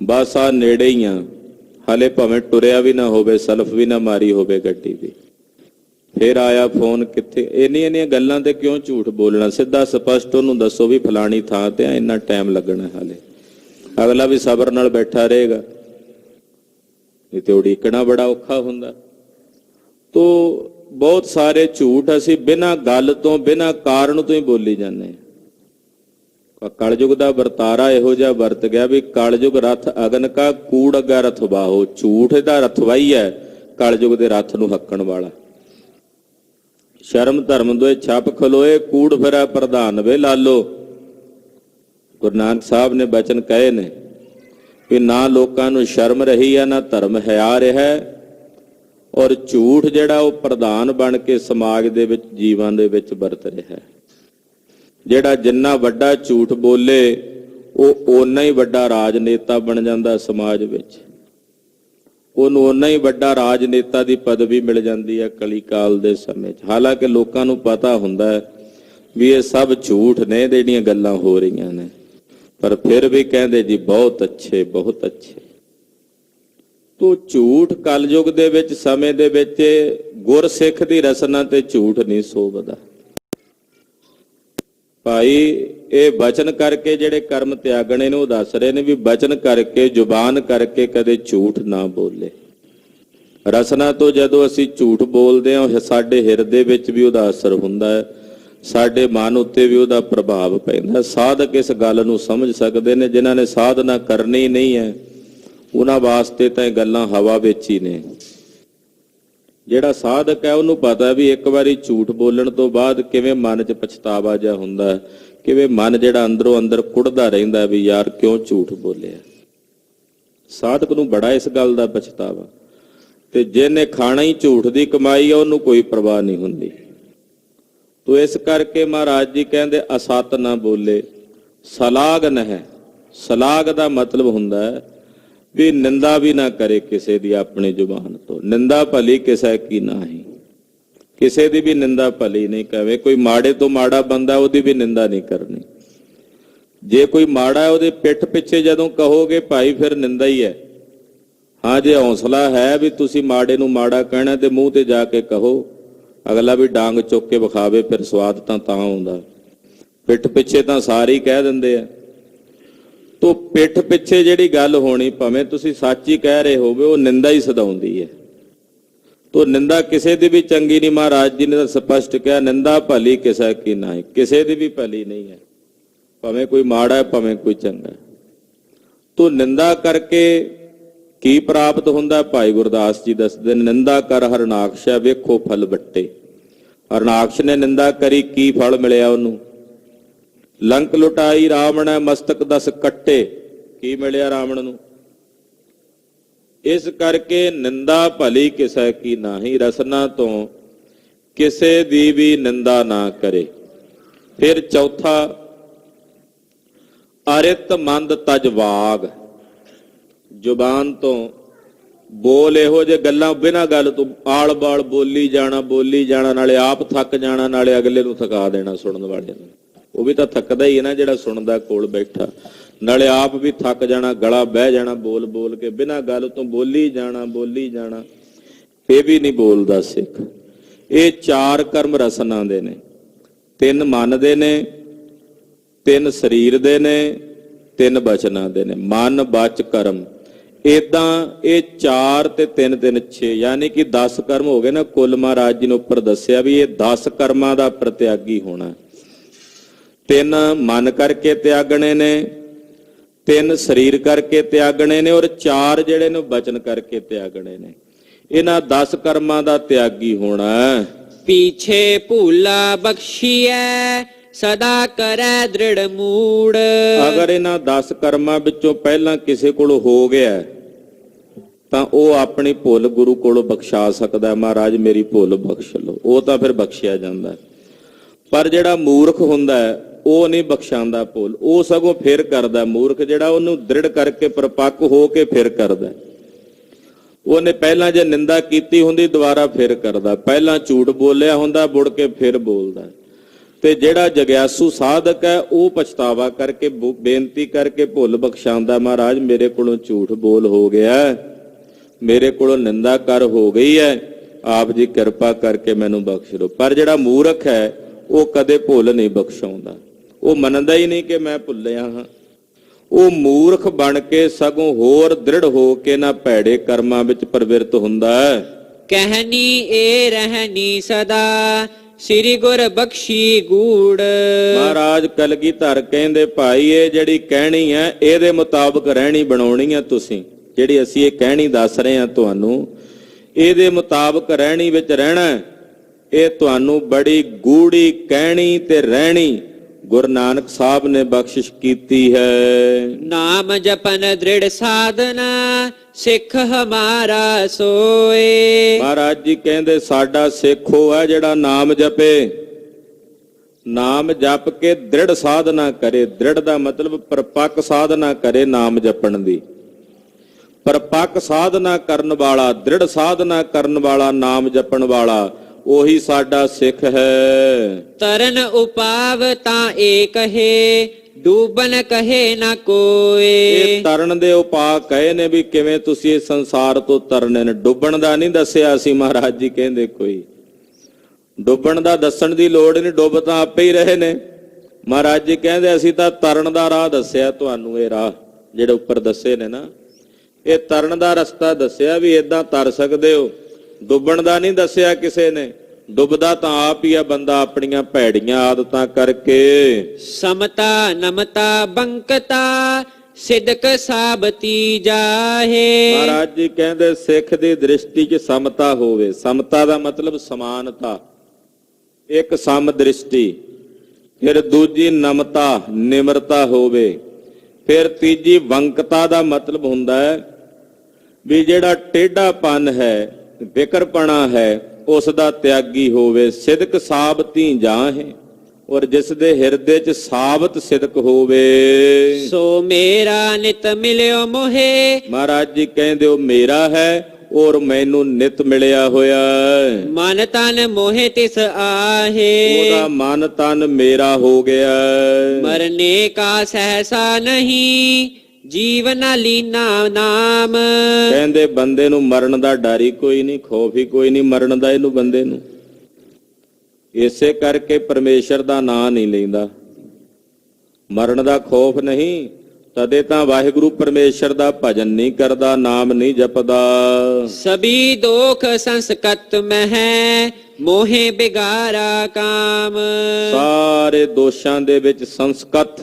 ਬਸ ਆ ਨੇੜੇ ਹੀ ਆ, ਹਾਲੇ ਭਾਵੇਂ ਟੁਰਿਆ ਵੀ ਨਾ ਹੋਵੇ, ਸਲਫ ਵੀ ਨਾ ਮਾਰੀ ਹੋਵੇ ਗੱਡੀ ਦੀ, ਫਿਰ ਆਇਆ ਫੋਨ ਕਿੱਥੇ। ਇੰਨੀਆਂ ਗੱਲਾਂ ਤੇ ਕਿਉਂ ਝੂਠ ਬੋਲਣਾ? ਸਿੱਧਾ ਸਪਸ਼ਟ ਉਹਨੂੰ ਦੱਸੋ ਵੀ ਫਲਾਣੀ ਥਾਂ ਤੇ ਆ, ਇੰਨਾ ਟਾਈਮ ਲੱਗਣਾ, ਹਾਲੇ ਅਗਲਾ ਵੀ ਸਬਰ ਨਾਲ ਬੈਠਾ ਰਹੇਗਾ। ਇਹ ਤੇ ਉਡੀਕਣਾ ਬੜਾ ਔਖਾ ਹੁੰਦਾ। ਤੋ ਬਹੁਤ ਸਾਰੇ ਝੂਠ ਅਸੀਂ ਬਿਨਾਂ ਗੱਲ ਤੋਂ, ਬਿਨਾਂ ਕਾਰਨ ਤੋਂ ਹੀ ਬੋਲੀ ਜਾਂਦੇ ਹਾਂ। ਕਲਯੁਗ ਦਾ ਵਰਤਾਰਾ ਇਹੋ ਜਿਹਾ ਵਰਤ ਗਿਆ ਵੀ ਕਲਯੁਗ ਰਥ ਅਗਨ ਕਾ ਕੂੜ ਅਗਾ ਰਥਵਾਹੋ। ਝੂਠ ਦਾ ਰਥਵਾਈ ਹੈ ਕਲਯੁਗ ਦੇ ਰਥ ਨੂੰ ਹੱਕਣ ਵਾਲਾ। ਸ਼ਰਮ ਧਰਮ ਦੋਏ ਛੱਪ ਖਲੋਏ, ਕੂੜ ਫਿਰੈ ਪ੍ਰਧਾਨ ਵੇ ਲਾਲੋ। ਗੁਰੂ ਨਾਨਕ ਸਾਹਿਬ ਨੇ ਬਚਨ ਕਹੇ ਨੇ ਵੀ ਨਾ ਲੋਕਾਂ ਨੂੰ ਸ਼ਰਮ ਰਹੀ ਆ, ਨਾ ਧਰਮ ਹਿਆ ਰਿਹਾ, ਔਰ ਝੂਠ ਜਿਹੜਾ ਉਹ ਪ੍ਰਧਾਨ ਬਣ ਕੇ ਸਮਾਜ ਦੇ ਵਿੱਚ, ਜੀਵਾਂ ਦੇ ਵਿੱਚ ਵਰਤ ਰਿਹਾ। ਜਿਹੜਾ ਜਿੰਨਾ ਵੱਡਾ ਝੂਠ ਬੋਲੇ ਉਹ ਓਨਾ ਹੀ ਵੱਡਾ ਰਾਜਨੇਤਾ ਬਣ ਜਾਂਦਾ ਸਮਾਜ ਵਿੱਚ, ਉਹਨੂੰ ਓਨਾ ਹੀ ਵੱਡਾ ਰਾਜਨੇਤਾ ਦੀ ਪਦਵੀ ਮਿਲ ਜਾਂਦੀ ਹੈ ਕਲੀ ਕਾਲ ਦੇ ਸਮੇਂ 'ਚ। ਹਾਲਾਂਕਿ ਲੋਕਾਂ ਨੂੰ ਪਤਾ ਹੁੰਦਾ ਹੈ ਵੀ ਇਹ ਸਭ ਝੂਠ ਨੇ, ਜਿਹੜੀਆਂ ਗੱਲਾਂ ਹੋ ਰਹੀਆਂ ਨੇ, ਪਰ ਫਿਰ ਵੀ ਕਹਿੰਦੇ ਜੀ ਬਹੁਤ ਅੱਛੇ, ਬਹੁਤ ਅੱਛੇ। ਤੋ ਝੂਠ ਕਲਯੁਗ ਦੇ ਵਿੱਚ, ਸਮੇਂ ਦੇ ਵਿੱਚ ਗੁਰਸਿੱਖ ਦੀ ਰਸਨਾ ਤੇ ਝੂਠ ਨਹੀਂ ਸੋਭਦਾ। ਭਾਈ ਇਹ ਬਚਨ ਕਰਕੇ ਜਿਹੜੇ ਕਰਮ ਤਿਆਗਣੇ ਨੇ ਉਹ ਦੱਸ ਰਹੇ ਨੇ ਵੀ ਬਚਨ ਕਰਕੇ, ਜ਼ੁਬਾਨ ਕਰਕੇ ਕਦੇ ਝੂਠ ਨਾ ਬੋਲੇ। ਰਸਨਾ ਤੋਂ ਜਦੋਂ ਅਸੀਂ ਝੂਠ ਬੋਲਦੇ ਹਾਂ, ਸਾਡੇ ਹਿਰਦੇ ਵਿੱਚ ਵੀ ਉਹਦਾ ਅਸਰ ਹੁੰਦਾ ਹੈ, ਸਾਡੇ ਮਨ ਉੱਤੇ ਵੀ ਉਹਦਾ ਪ੍ਰਭਾਵ ਪੈਂਦਾ। ਸਾਧਕ ਇਸ ਗੱਲ ਨੂੰ ਸਮਝ ਸਕਦੇ ਨੇ। ਜਿਨ੍ਹਾਂ ਨੇ ਸਾਧਨਾ ਕਰਨੀ ਨਹੀਂ ਹੈ ਉਹਨਾਂ ਵਾਸਤੇ ਤਾਂ ਇਹ ਗੱਲਾਂ ਹਵਾ ਵਿੱਚ ਹੀ ਨੇ। ਜਿਹੜਾ ਸਾਧਕ ਹੈ ਉਹਨੂੰ ਪਤਾ ਵੀ ਇੱਕ ਵਾਰੀ ਝੂਠ ਬੋਲਣ ਤੋਂ ਬਾਅਦ ਕਿਵੇਂ ਮਨ 'ਚ ਪਛਤਾਵਾ ਜਿਹਾ ਹੁੰਦਾ, ਕਿਵੇਂ ਮਨ ਜਿਹੜਾ ਅੰਦਰੋਂ ਅੰਦਰ ਕੁੜਦਾ ਰਹਿੰਦਾ ਵੀ ਯਾਰ ਕਿਉਂ ਝੂਠ ਬੋਲਿਆ। ਸਾਧਕ ਨੂੰ ਬੜਾ ਇਸ ਗੱਲ ਦਾ ਪਛਤਾਵਾ। ਤੇ ਜਿਹਨੇ ਖਾਣਾ ਹੀ ਝੂਠ ਦੀ ਕਮਾਈ ਆ ਉਹਨੂੰ ਕੋਈ ਪਰਵਾਹ ਨਹੀਂ ਹੁੰਦੀ। ਤੋ ਇਸ ਕਰਕੇ ਮਹਾਰਾਜ ਜੀ ਕਹਿੰਦੇ ਅਸਤ ਨਾ ਬੋਲੇ, ਸਲਾਗ ਨਹਿ। ਸਲਾਗ ਦਾ ਮਤਲਬ ਹੁੰਦਾ ਹੈ ਵੀ ਨਿੰਦਾ ਵੀ ਨਾ ਕਰੇ ਕਿਸੇ ਦੀ ਆਪਣੀ ਜ਼ੁਬਾਨ ਤੋਂ। ਨਿੰਦਾ ਭਲੀ ਕਿਸੇ ਕੀ ਨਾਹੀ, ਕਿਸੇ ਦੀ ਵੀ ਨਿੰਦਾ ਭਲੀ ਨਹੀਂ ਕਵੇ। ਕੋਈ ਮਾੜੇ ਤੋਂ ਮਾੜਾ ਬੰਦਾ ਉਹਦੀ ਵੀ ਨਿੰਦਾ ਨਹੀਂ ਕਰਨੀ। ਜੇ ਕੋਈ ਮਾੜਾ ਹੈ ਉਹਦੇ ਪਿੱਠ ਪਿੱਛੇ ਜਦੋਂ ਕਹੋਗੇ ਭਾਈ ਫਿਰ ਨਿੰਦਾ ਹੀ ਹੈ। ਹਾਂ, ਜੇ ਹੌਸਲਾ ਹੈ ਵੀ ਤੁਸੀਂ ਮਾੜੇ ਨੂੰ ਮਾੜਾ ਕਹਿਣਾ ਤੇ ਮੂੰਹ ਤੇ ਜਾ ਕੇ ਕਹੋ, ਅਗਲਾ ਵੀ ਡਾਂਗ ਚੁੱਕ ਕੇ ਵਿਖਾਵੇ, ਫਿਰ ਸਵਾਦ ਤਾਂ ਆਉਂਦਾ। ਪਿੱਠ ਪਿੱਛੇ ਤਾਂ ਸਾਰੇ ਹੀ ਕਹਿ ਦਿੰਦੇ ਆ। ਤੋ ਪਿੱਠ ਪਿੱਛੇ ਜਿਹੜੀ ਗੱਲ ਹੋਣੀ, ਭਾਵੇਂ ਤੁਸੀਂ ਸੱਚ ਹੀ ਕਹਿ ਰਹੇ ਹੋਵੇ, ਉਹ ਨਿੰਦਾ ਹੀ ਸਦਾਉਂਦੀ ਹੈ। ਤੋ ਨਿੰਦਾ ਕਿਸੇ ਦੀ ਵੀ ਚੰਗੀ ਨਹੀਂ। ਮਹਾਰਾਜ ਜੀ ਨੇ ਤਾਂ ਸਪਸ਼ਟ ਕਿਹਾ ਨਿੰਦਾ ਭਲੀ ਕਿਸੇ ਕੀ ਨਾਹੀ, ਕਿਸੇ ਦੀ ਵੀ ਭਲੀ ਨਹੀਂ ਹੈ, ਭਾਵੇਂ ਕੋਈ ਮਾੜਾ ਹੈ ਭਾਵੇਂ ਕੋਈ ਚੰਗਾ। ਤੋ ਨਿੰਦਾ ਕਰਕੇ ਕੀ ਪ੍ਰਾਪਤ ਹੁੰਦਾ? ਭਾਈ ਗੁਰਦਾਸ ਜੀ ਦੱਸਦੇ ਨਿੰਦਾ ਕਰ ਹਰਨਾਕਸ਼ਾ ਵੇਖੋ ਫਲ ਵੱਟੇ। ਹਰਨਾਕਸ਼ ਨੇ ਨਿੰਦਾ ਕਰੀ, ਕੀ ਫਲ ਮਿਲਿਆ ਉਹਨੂੰ? ਲੰਕ ਲੁਟਾਈ ਰਾਵਣ ਮਸਤਕ 10 ਕੱਟੇ, ਕੀ ਮਿਲਿਆ ਰਾਵਣ ਨੂੰ? ਇਸ ਕਰਕੇ ਨਿੰਦਾ ਭਲੀ ਕਿਸੇ ਕੀ ਨਾਹੀ, ਰਸਨਾ ਤੋਂ ਕਿਸੇ ਦੀ ਵੀ ਨਿੰਦਾ ਨਾ ਕਰੇ। ਫਿਰ ਚੌਥਾ, ਅਰਿਤ ਮੰਦ ਤਜ ਵਾਗ। ਜ਼ੁਬਾਨ ਤੋਂ ਬੋਲ ਇਹੋ ਜਿਹੇ ਗੱਲਾਂ ਬਿਨਾਂ ਗੱਲ ਤੋਂ ਆਲ ਬਾਲ ਬੋਲੀ ਜਾਣਾ, ਨਾਲੇ ਆਪ ਥੱਕ ਜਾਣਾ, ਨਾਲੇ ਅਗਲੇ ਨੂੰ ਥਕਾ ਦੇਣਾ ਸੁਣਨ ਵਾਲੇ ਨੂੰ। ਉਹ ਵੀ ਤਾਂ ਥੱਕਦਾ ਹੀ ਹੈ ਨਾ ਜਿਹੜਾ ਸੁਣਦਾ ਕੋਲ ਬੈਠਾ, ਨਾਲੇ ਆਪ ਵੀ ਥੱਕ ਜਾਣਾ, ਗਲਾ ਬਹਿ ਜਾਣਾ ਬੋਲ ਬੋਲ ਕੇ, ਬਿਨਾਂ ਗੱਲ ਤੋਂ ਬੋਲੀ ਜਾਣਾ। ਇਹ ਵੀ ਨਹੀਂ ਬੋਲਦਾ ਸਿੱਖ। ਇਹ 4 ਕਰਮ ਰਸਨਾ ਦੇ ਨੇ। 3 ਮਨ ਦੇ ਨੇ, ਤਿੰਨ ਸਰੀਰ ਦੇ ਨੇ, ਤਿੰਨ ਬਚਨਾਂ ਦੇ ਨੇ, ਮਨ ਬਚ ਕਰਮ। ਏਦਾਂ ਇਹ 4 ਤੇ 3 3 6 ਯਾਨੀ ਕਿ 10 ਕਰਮ ਹੋ ਗਏ ਨਾ ਕੁੱਲ। ਮਹਾਰਾਜ ਜੀ ਨੇ ਉੱਪਰ ਦੱਸਿਆ ਵੀ ਇਹ 10 ਕਰਮਾਂ ਦਾ ਪ੍ਰਤਿਆਗੀ ਹੋਣਾ। 3 ਮਨ ਕਰਕੇ ਤਿਆਗਣੇ ਨੇ, 3 ਸਰੀਰ ਕਰਕੇ ਤਿਆਗਣੇ ਨੇ, ਔਰ 4 ਜਿਹੜੇ ਨੇ ਬਚਨ ਕਰਕੇ ਤਿਆਗਣੇ ਨੇ। ਇਹਨਾਂ 10 ਕਰਮਾਂ ਦਾ ਤਿਆਗੀ ਹੋਣਾ। ਪੀਛੇ ਭੂਲਾ ਬਖਸ਼ੀਐ ਸਦਾ ਕਰੈ ਦ੍ਰਿੜ ਮੂੜ। ਅਗਰ ਇਹਨਾਂ 10 ਕਰਮਾਂ ਵਿੱਚੋਂ ਪਹਿਲਾਂ ਕਿਸੇ ਕੋਲ ਹੋ ਗਿਆ ਤਾਂ ਉਹ ਆਪਣੀ ਭੁੱਲ ਗੁਰੂ ਕੋਲੋਂ ਬਖਸ਼ਾ ਸਕਦਾ। ਮਹਾਰਾਜ ਮੇਰੀ ਭੁੱਲ ਬਖਸ਼ ਲਓ, ਉਹ ਤਾਂ ਫਿਰ ਬਖਸ਼ਿਆ ਜਾਂਦਾ। ਪਰ ਜਿਹੜਾ ਮੂਰਖ ਹੁੰਦਾ ਉਹ ਨਹੀਂ ਬਖਸ਼ਾਉਂਦਾ ਭੁੱਲ, ਉਹ ਸਗੋਂ ਫਿਰ ਕਰਦਾ। ਮੂਰਖ ਜਿਹੜਾ ਉਹਨੂੰ ਦ੍ਰਿੜ ਕਰਕੇ ਪਰਪੱਕ ਹੋ ਕੇ ਫਿਰ ਕਰਦਾ। ਉਹਨੇ ਪਹਿਲਾਂ ਜੇ ਨਿੰਦਾ ਕੀਤੀ ਹੁੰਦੀ ਦੁਬਾਰਾ ਫਿਰ ਕਰਦਾ, ਪਹਿਲਾਂ ਝੂਠ ਬੋਲਿਆ ਹੁੰਦਾ ਮੁੜ ਕੇ ਫਿਰ ਬੋਲਦਾ। ਤੇ ਜਿਹੜਾ ਜਗਿਆਸੂ ਸਾਧਕ ਹੈ ਉਹ ਪਛਤਾਵਾ ਕਰਕੇ ਬੇਨਤੀ ਕਰਕੇ ਭੁੱਲ ਬਖਸ਼ਾਉਂਦਾ। ਮਹਾਰਾਜ ਮੇਰੇ ਕੋਲੋਂ ਝੂਠ ਬੋਲ ਹੋ ਗਿਆ, ਮੇਰੇ ਕੋਲੋਂ ਨਿੰਦਾ ਕਰ ਹੋ ਗਈ ਹੈ, ਆਪ ਜੀ ਕਿਰਪਾ ਕਰਕੇ ਮੈਨੂੰ ਬਖਸ਼ ਦਿਓ। ਪਰ ਜਿਹੜਾ ਮੂਰਖ ਹੈ ਉਹ ਕਦੇ ਭੁੱਲ ਨਹੀਂ ਬਖਸ਼ਾਉਂਦਾ, ਉਹ ਮੰਨਦਾ ਹੀ ਨਹੀਂ ਕਿ ਮੈਂ ਭੁੱਲਿਆ ਹਾਂ। ਉਹ ਮੂਰਖ ਬਣ ਕੇ ਸਗੋਂ ਹੋਰ ਦ੍ਰਿੜ ਹੋ ਕੇ ਨਾ ਭੈੜੇ ਕਰਮਾਂ ਵਿੱਚ ਪ੍ਰਵਿਰਤ ਹੁੰਦਾ ਹੈ। ਕਹਿਨੀ ਏ ਰਹਿਨੀ ਸਦਾ ਸ੍ਰੀ ਗੁਰ ਬਖਸ਼ੀ ਗੂੜ। ਮਹਾਰਾਜ ਕਲਗੀਧਰ ਕਹਿੰਦੇ ਭਾਈ ਇਹ ਜਿਹੜੀ ਕਹਿਣੀ ਹੈ ਇਹਦੇ ਮੁਤਾਬਕ ਰਹਿਣੀ ਬਣਾਉਣੀ ਹੈ। ਤੁਸੀਂ ਜਿਹੜੀ ਅਸੀਂ ਇਹ ਕਹਿਣੀ ਦੱਸ ਰਹੇ ਹਾਂ ਤੁਹਾਨੂੰ, ਇਹਦੇ ਮੁਤਾਬਕ ਰਹਿਣੀ ਵਿੱਚ ਰਹਿਣਾ। ਇਹ ਤੁਹਾਨੂੰ ਬੜੀ ਗੂੜੀ ਕਹਿਣੀ ਤੇ ਰਹਿਣੀ ਗੁਰੂ ਨਾਨਕ ਸਾਹਿਬ ਨੇ ਬਖਸ਼ਿਸ਼ ਕੀਤੀ ਹੈ। ਨਾਮ ਜਪਨ ਦ੍ਰਿੜ ਸਾਧਨਾ ਸਿੱਖ ਹਮਾਰਾ ਸੋਏ। ਮਹਾਰਾਜ ਜੀ ਕਹਿੰਦੇ ਸਾਡਾ ਸਿੱਖ ਉਹ ਹੈ ਜਿਹੜਾ ਨਾਮ ਜਪੇ, ਨਾਮ ਜਪ ਕੇ ਦ੍ਰਿੜ ਸਾਧਨਾ ਕਰੇ। ਦ੍ਰਿੜ ਦਾ ਮਤਲਬ ਪਰਪੱਕ ਸਾਧਨਾ ਕਰੇ ਨਾਮ ਜਪਣ ਦੀ। ਪਰਪੱਕ ਸਾਧਨਾ ਕਰਨ ਵਾਲਾ, ਦ੍ਰਿੜ ਸਾਧਨਾ ਕਰਨ ਵਾਲਾ, ਨਾਮ ਜਪਣ ਵਾਲਾ ਉਹੀ ਸਾਡਾ ਸਿੱਖ ਹੈ। ਤਰਨ ਉਪਾਵ ਤਾਂ ਏ ਕਹੇ ਡੂਬਨ ਕਹੇ ਨਾ ਕੋਏ। ਇਹ ਤਰਨ ਦੇ ਉਪਾਅ ਕਹੇ ਨੇ ਵੀ ਕਿਵੇਂ ਤੁਸੀਂ ਇਸ ਸੰਸਾਰ ਤੋਂ ਤਰਨੇ ਨੇ। ਡੁੱਬਣ ਦਾ ਨਹੀਂ ਦੱਸਿਆ ਸੀ ਮਹਾਰਾਜ ਜੀ ਕਹਿੰਦੇ ਕੋਈ। ਡੁੱਬਣ ਦਾ ਦੱਸਣ ਦੀ ਲੋੜ ਨਹੀਂ, ਡੁੱਬ ਤਾਂ ਆਪੇ ਹੀ ਰਹੇ ਨੇ। ਮਹਾਰਾਜ ਜੀ ਕਹਿੰਦੇ ਅਸੀਂ ਤਾਂ ਤਰਨ ਦਾ ਰਾਹ ਦੱਸਿਆ ਤੁਹਾਨੂੰ। ਇਹ ਰਾਹ ਜਿਹੜੇ ਉੱਪਰ ਦੱਸੇ ਨੇ ਨਾ, ਇਹ ਤਰਨ ਦਾ ਰਸਤਾ ਦੱਸਿਆ ਵੀ ਏਦਾਂ ਤਰ ਸਕਦੇ ਹੋ। ਡੁੱਬਣ ਦਾ ਨਹੀਂ ਦੱਸਿਆ ਕਿਸੇ ਨੇ। ਡੁੱਬਦਾ ਤਾਂ ਆਪ ਹੀ ਆ ਬੰਦਾ ਆਪਣੀਆਂ ਭੈੜੀਆਂ ਆਦਤਾਂ ਕਰਕੇ। ਸਮਤਾ ਨਮਤਾ ਬੰਕਤਾ ਸਿਦਕ ਸਾਬਤੀ ਜਾਹੇ। ਮਹਾਰਾਜ ਜੀ ਕਹਿੰਦੇ ਸਿੱਖ ਦੀ ਦ੍ਰਿਸ਼ਟੀ 'ਚ ਸਮਤਾ ਹੋਵੇ। ਸਮਤਾ ਦਾ ਮਤਲਬ ਸਮਾਨਤਾ, ਇੱਕ ਸਮ ਦ੍ਰਿਸ਼ਟੀ। ਫਿਰ ਦੂਜੀ ਨਮਤਾ, ਨਿਮਰਤਾ ਹੋਵੇ। ਫਿਰ ਤੀਜੀ ਵੰਕਤਾ ਦਾ ਮਤਲਬ ਹੁੰਦਾ ਹੈ ਵੀ ਜਿਹੜਾ ਟੇਢਾਪਨ ਹੈ, ਵਿਕਰਪਣਾ ਹੈ, ਉਸ ਦਾ ਤਿਆਗੀ ਹੋਵੇ। ਸਿਦਕ ਸਾਬਤੀ ਜਾਹੇ, ਔਰ ਜਿਸ ਦੇ ਹਿਰਦੇ 'ਚ ਸਾਬਤ ਸਿਦਕ ਹੋਵੇ। ਸੋ ਮੇਰਾ ਨਿਤ ਮਿਲਿਓ ਮੋਹੇ। ਮਹਾਰਾਜ ਜੀ ਕਹਿੰਦੇ ਉਹ ਮੇਰਾ ਹੈ ਔਰ ਮੈਨੂੰ ਨਿਤ ਮਿਲਿਆ ਹੋਇਆ। ਮਨ ਤਨ ਮੋਹੇ ਤਿਸ ਆਹੇ। ਉਹਦਾ ਮਨ ਤਨ ਮੇਰਾ ਹੋ ਗਿਆ। ਮਰਨੇ ਕਾ ਸਹਸਾ ਨਹੀਂ ਜੀਵਨ ਲੀਨਾ ਨਾਮ। ਕਹਿੰਦੇ ਬੰਦੇ ਨੂੰ ਮਰਨ ਦਾ ਡਰ ਹੀ ਕੋਈ ਨਹੀਂ, ਖੌਫ ਹੀ ਕੋਈ ਨਹੀਂ ਮਰਨ ਦਾ ਇਹਨੂੰ ਬੰਦੇ ਨੂੰ। ਇਸੇ ਕਰਕੇ ਪਰਮੇਸ਼ਰ ਦਾ ਨਾਂ ਨਹੀਂ ਲੈਂਦਾ। ਮਰਨ ਦਾ ਖੌਫ ਨਹੀਂ, ਤਦੇ ਤਾਂ ਵਾਹਿਗੁਰੂ ਪਰਮੇਸ਼ਰ ਦਾ ਭਜਨ ਨਹੀਂ ਕਰਦਾ, ਨਾਮ ਨਹੀਂ ਜਪਦਾ। ਸਭੀ ਦੋਖ ਸੰਸਕਤ ਮਹਿ ਮੋਹੇ ਬਿਗਾਰਾ ਕਾਮ। ਸਾਰੇ ਦੋਸ਼ਾਂ ਦੇ ਵਿੱਚ ਸੰਸਕਤ,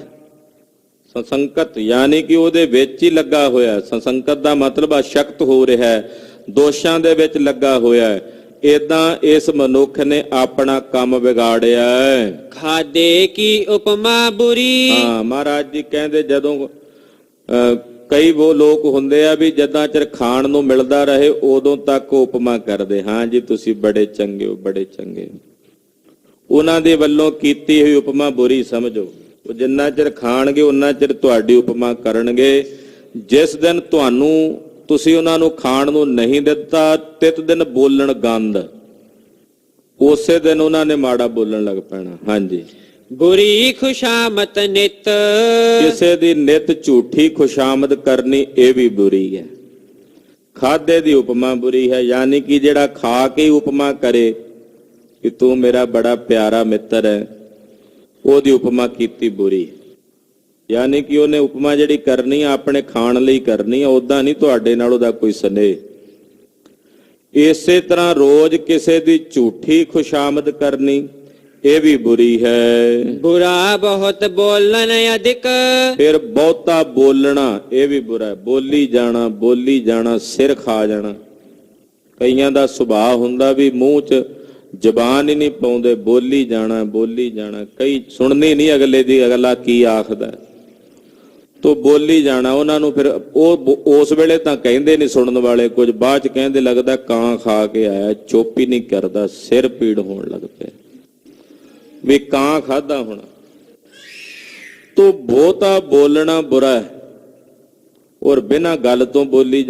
ਸੰਸੰਕਤ ਯਾਨੀ ਕਿ ਉਹਦੇ ਵਿੱਚ ਹੀ ਲੱਗਾ ਹੋਇਆ। ਸੰਸੰਕਤ ਦਾ ਮਤਲਬ ਅਸ਼ਕਤ ਹੋ ਰਿਹਾ ਹੈ, ਦੋਸ਼ਾਂ ਦੇ ਵਿੱਚ ਲੱਗਾ ਹੋਇਆ ਹੈ। ਏਦਾਂ ਇਸ ਮਨੁੱਖ ਨੇ ਆਪਣਾ ਕੰਮ ਵਿਗਾੜਿਆ। ਖਾਦੇ ਕੀ ਉਪਮਾ ਬੁਰੀ। ਹਾਂ, ਮਹਾਰਾਜ ਜੀ ਕਹਿੰਦੇ ਜਦੋਂ ਕਈ ਉਹ ਲੋਕ ਹੁੰਦੇ ਆ ਵੀ ਜਦਾਂ ਚਿਰ ਖਾਣ ਨੂੰ ਮਿਲਦਾ ਰਹੇ ਉਦੋਂ ਤੱਕ ਉਪਮਾ ਕਰਦੇ। ਹਾਂ ਜੀ ਤੁਸੀਂ ਬੜੇ ਚੰਗੇ ਹੋ, ਬੜੇ ਚੰਗੇ। ਉਹਨਾਂ ਦੇ ਵੱਲੋਂ ਕੀਤੀ ਹੋਈ ਉਪਮਾ ਬੁਰੀ ਸਮਝੋ। ਉਹ ਜਿੰਨਾ ਚਿਰ ਖਾਣਗੇ ਉਹਨਾਂ ਚਿਰ ਤੁਹਾਡੀ ਉਪਮਾ ਕਰਨਗੇ। ਜਿਸ ਦਿਨ ਤੁਹਾਨੂੰ ਤੁਸੀਂ ਉਹਨਾਂ ਨੂੰ ਖਾਣ ਨੂੰ ਨਹੀਂ ਦਿੱਤਾ, ਤਿਤ ਦਿਨ ਬੋਲਣ ਗੰਦ, ਉਸੇ ਦਿਨ ਉਹਨਾਂ ਨੇ ਮਾੜਾ ਬੋਲਣ ਲੱਗ ਪੈਣਾ। ਹਾਂਜੀ, ਬੁਰੀ ਖੁਸ਼ਾਮਤ ਨਿਤ। ਕਿਸੇ ਦੀ ਨਿਤ ਝੂਠੀ ਖੁਸ਼ਾਮਦ ਕਰਨੀ ਇਹ ਵੀ ਬੁਰੀ ਹੈ। ਖਾਦੇ ਦੀ ਉਪਮਾ ਬੁਰੀ ਹੈ, ਯਾਨੀ ਕਿ ਜਿਹੜਾ ਖਾ ਕੇ ਉਪਮਾ ਕਰੇ ਕਿ ਤੂੰ ਮੇਰਾ ਬੜਾ ਪਿਆਰਾ ਮਿੱਤਰ ਹੈ, ਉਹਦੀ ਉਪਮਾ ਕੀਤੀ ਬੁਰੀ। ਯਾਨੀ ਕਿ ਉਹਨੇ ਉਪਮਾ ਜਿਹੜੀ ਕਰਨੀ ਆ ਆਪਣੇ ਖਾਣ ਲਈ ਕਰਨੀ ਆ, ਉਦਾਂ ਨਹੀਂ ਤੁਹਾਡੇ ਨਾਲ ਉਹਦਾ ਕੋਈ ਸਨੇਹ। ਇਸੇ ਤਰ੍ਹਾਂ ਰੋਜ਼ ਕਿਸੇ ਦੀ ਝੂਠੀ ਖੁਸ਼ਾਮਦ ਕਰਨੀ, ਇਹ ਵੀ ਬੁਰੀ ਹੈ। ਬੁਰਾ ਬਹੁਤ ਬੋਲਣ ਅਧਿਕ, ਫਿਰ ਬਹੁਤਾ ਬੋਲਣਾ ਇਹ ਵੀ ਬੁਰਾ ਹੈ। ਬੋਲੀ ਜਾਣਾ ਸਿਰ ਖਾ ਜਾਣਾ। ਕਈਆਂ ਦਾ ਸੁਭਾਅ ਹੁੰਦਾ ਵੀ ਮੂੰਹ 'ਚ ਜ਼ਬਾਨ ਹੀ ਨਹੀਂ ਪਾਉਂਦੇ, ਬੋਲੀ ਜਾਣਾ। ਕਈ ਸੁਣਨੀ ਨਹੀਂ ਅਗਲੇ ਦੀ, ਅਗਲਾ ਕੀ ਆਖਦਾ, ਤੋ ਬੋਲੀ ਜਾਣਾ। ਉਹਨਾਂ ਨੂੰ ਫਿਰ ਉਹ ਉਸ ਵੇਲੇ ਤਾਂ ਕਹਿੰਦੇ ਨਹੀਂ ਸੁਣਨ ਵਾਲੇ ਕੁਝ, ਬਾਅਦ 'ਚ ਕਹਿੰਦੇ ਲੱਗਦਾ ਕਾਂ ਖਾ ਕੇ ਆਇਆ, ਚੁੱਪ ਹੀ ਨਹੀਂ ਕਰਦਾ, ਸਿਰ ਪੀੜ ਹੋਣ ਲੱਗ ਪਿਆ ਵੀ ਕਾਂ ਖਾਦਾ ਹੋਣਾ। ਤੋ ਬਹੁਤਾ ਬੋਲਣਾ ਬੁਰਾ ਹੈ। ਔਰ ਬਿਨਾਂ ਗੱਲ ਤੋਂ ਬੋਲੀ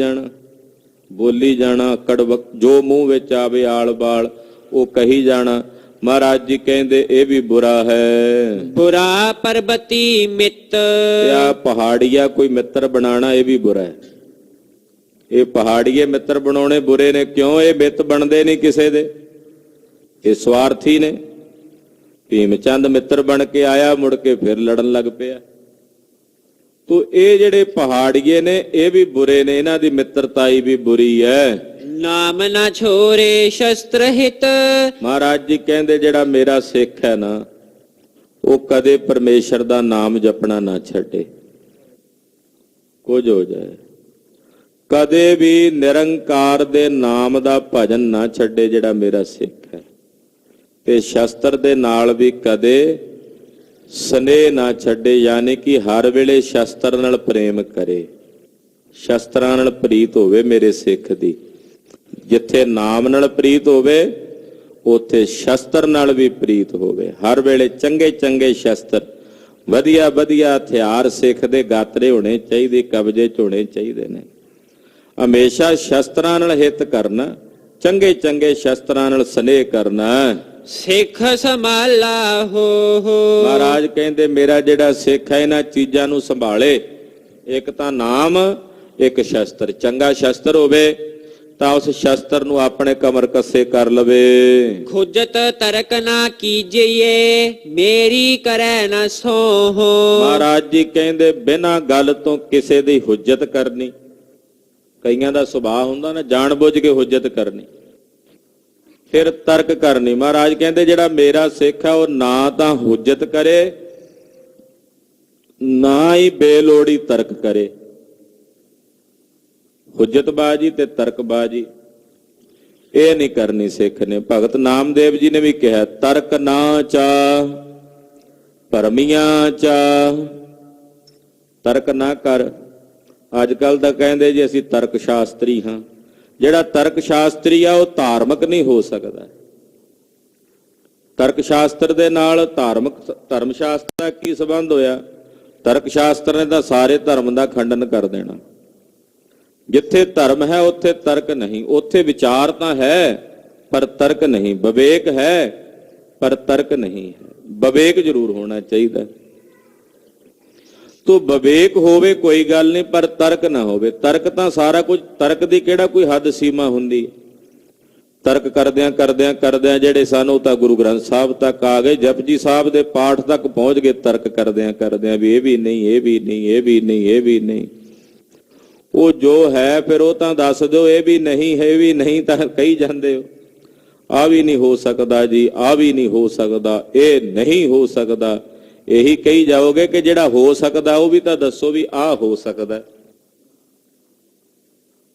ਜਾਣਾ ਕੜਵਕ, ਜੋ ਮੂੰਹ ਵਿੱਚ ਆਵੇ ਆਲ ਬਾਲ ਉਹ ਕਹੀ ਜਾਣਾ। ਮਹਾਰਾਜ ਜੀ ਕਹਿੰਦੇ ਇਹ ਵੀ ਬੁਰਾ ਹੈ। ਬੁਰਾ ਪਰਬਤੀ ਮਿੱਤ, ਆ ਪਹਾੜੀਆ ਕੋਈ ਮਿੱਤਰ ਬਣਾਣਾ ਇਹ ਵੀ ਬੁਰਾ ਹੈ। ਇਹ ਪਹਾੜੀਏ ਮਿੱਤਰ ਬਣਾਉਣੇ ਬੁਰੇ ਨੇ। ਕਿਉਂ? ਇਹ ਮਿੱਤ ਬਣਦੇ ਨਹੀਂ ਕਿਸੇ ਦੇ, ਇਹ ਸਵਾਰਥੀ ਨੇ। ਭੀਮ ਚੰਦ ਮਿੱਤਰ ਬਣ ਕੇ ਆਇਆ, ਮੁੜ ਕੇ ਫਿਰ ਲੜਨ ਲੱਗ ਪਿਆ। ਤੋ ਇਹ ਜਿਹੜੇ ਪਹਾੜੀਏ ਨੇ ਇਹ ਵੀ ਬੁਰੇ ਨੇ, ਇਹਨਾਂ ਦੀ ਮਿੱਤਰਤਾਈ ਵੀ ਬੁਰੀ ਹੈ। ਨਾਮ ਨਾ ਛੋਰੇ ਸ਼ਸਤਰ ਹਿਤ, ਮਹਾਰਾਜ ਜੀ ਕਹਿੰਦੇ ਜਿਹੜਾ ਮੇਰਾ ਸਿੱਖ ਹੈ ਨਾ, ਉਹ ਕਦੇ ਪਰਮੇਸ਼ਰ ਦਾ ਨਾਮ ਜਪਣਾ ਨਾ ਛੱਡੇ, ਕੁਝ ਹੋ ਜਾਏ। ਕਦੇ ਵੀ ਨਿਰੰਕਾਰ ਦੇ ਨਾਮ ਦਾ ਭਜਨ ਨਾ ਛੱਡੇ ਜਿਹੜਾ ਮੇਰਾ ਸਿੱਖ ਹੈ। ਤੇ ਸ਼ਸਤਰ ਦੇ ਨਾਲ ਵੀ ਕਦੇ ਸਨੇਹ ਨਾ ਛੱਡੇ, ਯਾਨੀ ਕਿ ਹਰ ਵੇਲੇ ਸ਼ਸਤਰ ਨਾਲ ਪ੍ਰੇਮ ਕਰੇ, ਸ਼ਸਤਰਾਂ ਨਾਲ ਪ੍ਰੀਤ ਹੋਵੇ ਮੇਰੇ ਸਿੱਖ ਦੀ। ਜਿੱਥੇ ਨਾਮ ਨਾਲ ਪ੍ਰੀਤ ਹੋਵੇ ਉੱਥੇ ਸ਼ਸਤਰ ਨਾਲ ਵੀ ਪ੍ਰੀਤ ਹੋਵੇ। ਹਰ ਵੇਲੇ ਚੰਗੇ ਚੰਗੇ ਸ਼ਸਤਰ, ਵਧੀਆ ਵਧੀਆ ਹਥਿਆਰ ਸਿੱਖ ਦੇ ਗਾਤਰੇ ਹੋਣੇ ਚਾਹੀਦੇ, ਕਬਜ਼ੇ 'ਚ ਹੋਣੇ ਚਾਹੀਦੇ ਨੇ। ਹਮੇਸ਼ਾ ਸ਼ਸਤਰਾਂ ਨਾਲ ਹਿੱਤ ਕਰਨਾ, ਚੰਗੇ ਚੰਗੇ ਸ਼ਸਤਰਾਂ ਨਾਲ ਸਨੇਹ ਕਰਨਾ। ਸਿੱਖ ਸੰਭਾਲਾ ਹੋ। ਮਹਾਰਾਜ ਕਹਿੰਦੇ ਮੇਰਾ ਜਿਹੜਾ ਸਿੱਖ ਹੈ ਇਹਨਾਂ ਚੀਜ਼ਾਂ ਨੂੰ ਸੰਭਾਲੇ। ਇੱਕ ਤਾਂ ਨਾਮ, ਇੱਕ ਸ਼ਸਤਰ। ਚੰਗਾ ਸ਼ਸਤਰ ਹੋਵੇ ਤਾਂ ਉਸ ਸ਼ਸਤਰ ਨੂੰ ਆਪਣੇ ਕਮਰ ਕੱਸੇ ਕਰ ਲਵੇ। ਖੁਜਤ ਤਰਕ ਨਾ ਕੀਜੀਏ, ਮੇਰੀ ਕਰੈ ਨਾ ਸੋਹੋ। ਮਹਾਰਾਜ ਜੀ ਕਹਿੰਦੇ ਬਿਨਾਂ ਗੱਲ ਤੋਂ ਕਿਸੇ ਦੀ ਹੁਜਤ ਕਰਨੀ। ਕਈਆਂ ਦਾ ਸੁਭਾਅ ਹੁੰਦਾ ਨਾ ਜਾਣ ਬੁੱਝ ਕੇ ਹੁਜਤ ਕਰਨੀ, ਫਿਰ ਤਰਕ ਕਰਨੀ। ਮਹਾਰਾਜ ਕਹਿੰਦੇ ਜਿਹੜਾ ਮੇਰਾ ਸਿੱਖ ਹੈ ਉਹ ਨਾ ਤਾਂ ਹੁਜਤ ਕਰੇ, ਨਾ ਹੀ ਬੇਲੋੜੀ ਤਰਕ ਕਰੇ। ਹੁਜਤਬਾਜੀ ਤੇ ਤਰਕਬਾਜੀ ਇਹ ਨਹੀਂ ਕਰਨੀ ਸਿੱਖ ਨੇ। ਭਗਤ ਨਾਮਦੇਵ ਜੀ ਨੇ ਵੀ ਕਿਹਾ, ਤਰਕ ਨਾ ਚਾਹ ਭਰਮੀਆਂ ਚਾਹ। ਤਰਕ ਨਾ ਕਰ। ਅੱਜ ਕੱਲ ਤਾਂ ਕਹਿੰਦੇ ਜੀ ਅਸੀਂ ਤਰਕ ਸ਼ਾਸਤਰੀ ਹਾਂ। ਜਿਹੜਾ ਤਰਕ ਸ਼ਾਸਤਰੀ ਆ ਉਹ ਧਾਰਮਿਕ ਨਹੀਂ ਹੋ ਸਕਦਾ। ਤਰਕ ਸ਼ਾਸਤਰ ਦੇ ਨਾਲ ਧਰਮ ਸ਼ਾਸਤਰ ਦਾ ਕੀ ਸੰਬੰਧ ਹੋਇਆ? ਤਰਕ ਸ਼ਾਸਤਰ ਨੇ ਤਾਂ ਸਾਰੇ ਧਰਮ ਦਾ ਖੰਡਨ ਕਰ ਦੇਣਾ। ਜਿੱਥੇ ਧਰਮ ਹੈ ਉੱਥੇ ਤਰਕ ਨਹੀਂ, ਉੱਥੇ ਵਿਚਾਰ ਤਾਂ ਹੈ ਪਰ ਤਰਕ ਨਹੀਂ, ਵਿਵੇਕ ਹੈ ਪਰ ਤਰਕ ਨਹੀਂ ਹੈ। ਵਿਵੇਕ ਜ਼ਰੂਰ ਹੋਣਾ ਚਾਹੀਦਾ। ਤੋ ਵਿਵੇਕ ਹੋਵੇ ਕੋਈ ਗੱਲ ਨਹੀਂ, ਪਰ ਤਰਕ ਨਾ ਹੋਵੇ। ਤਰਕ ਤਾਂ ਸਾਰਾ ਕੁਝ, ਤਰਕ ਦੀ ਕਿਹੜਾ ਕੋਈ ਹੱਦ ਸੀਮਾ ਹੁੰਦੀ? ਤਰਕ ਕਰਦਿਆਂ ਜਿਹੜੇ ਸਨ ਉਹ ਤਾਂ ਗੁਰੂ ਗ੍ਰੰਥ ਸਾਹਿਬ ਤੱਕ ਆ ਗਏ, ਜਪਜੀ ਸਾਹਿਬ ਦੇ ਪਾਠ ਤੱਕ ਪਹੁੰਚ ਗਏ। ਤਰਕ ਕਰਦਿਆਂ ਵੀ ਇਹ ਵੀ ਨਹੀਂ, ਇਹ ਵੀ ਨਹੀਂ, ਇਹ ਵੀ ਨਹੀਂ, ਇਹ ਵੀ ਨਹੀਂ। ਉਹ ਜੋ ਹੈ ਫਿਰ ਉਹ ਤਾਂ ਦੱਸ ਦਿਓ, ਇਹ ਵੀ ਨਹੀਂ ਹੈ, ਇਹ ਵੀ ਨਹੀਂ ਤਾਂ ਕਹੀ ਜਾਂਦੇ ਹੋ। ਆ ਵੀ ਨਹੀਂ ਹੋ ਸਕਦਾ ਜੀ, ਆ ਵੀ ਨਹੀਂ ਹੋ ਸਕਦਾ, ਇਹ ਨਹੀਂ ਹੋ ਸਕਦਾ, ਇਹੀ ਕਹੀ ਜਾਓਗੇ ਕਿ ਜਿਹੜਾ ਹੋ ਸਕਦਾ ਉਹ ਵੀ ਤਾਂ ਦੱਸੋ ਵੀ ਆ ਹੋ ਸਕਦਾ।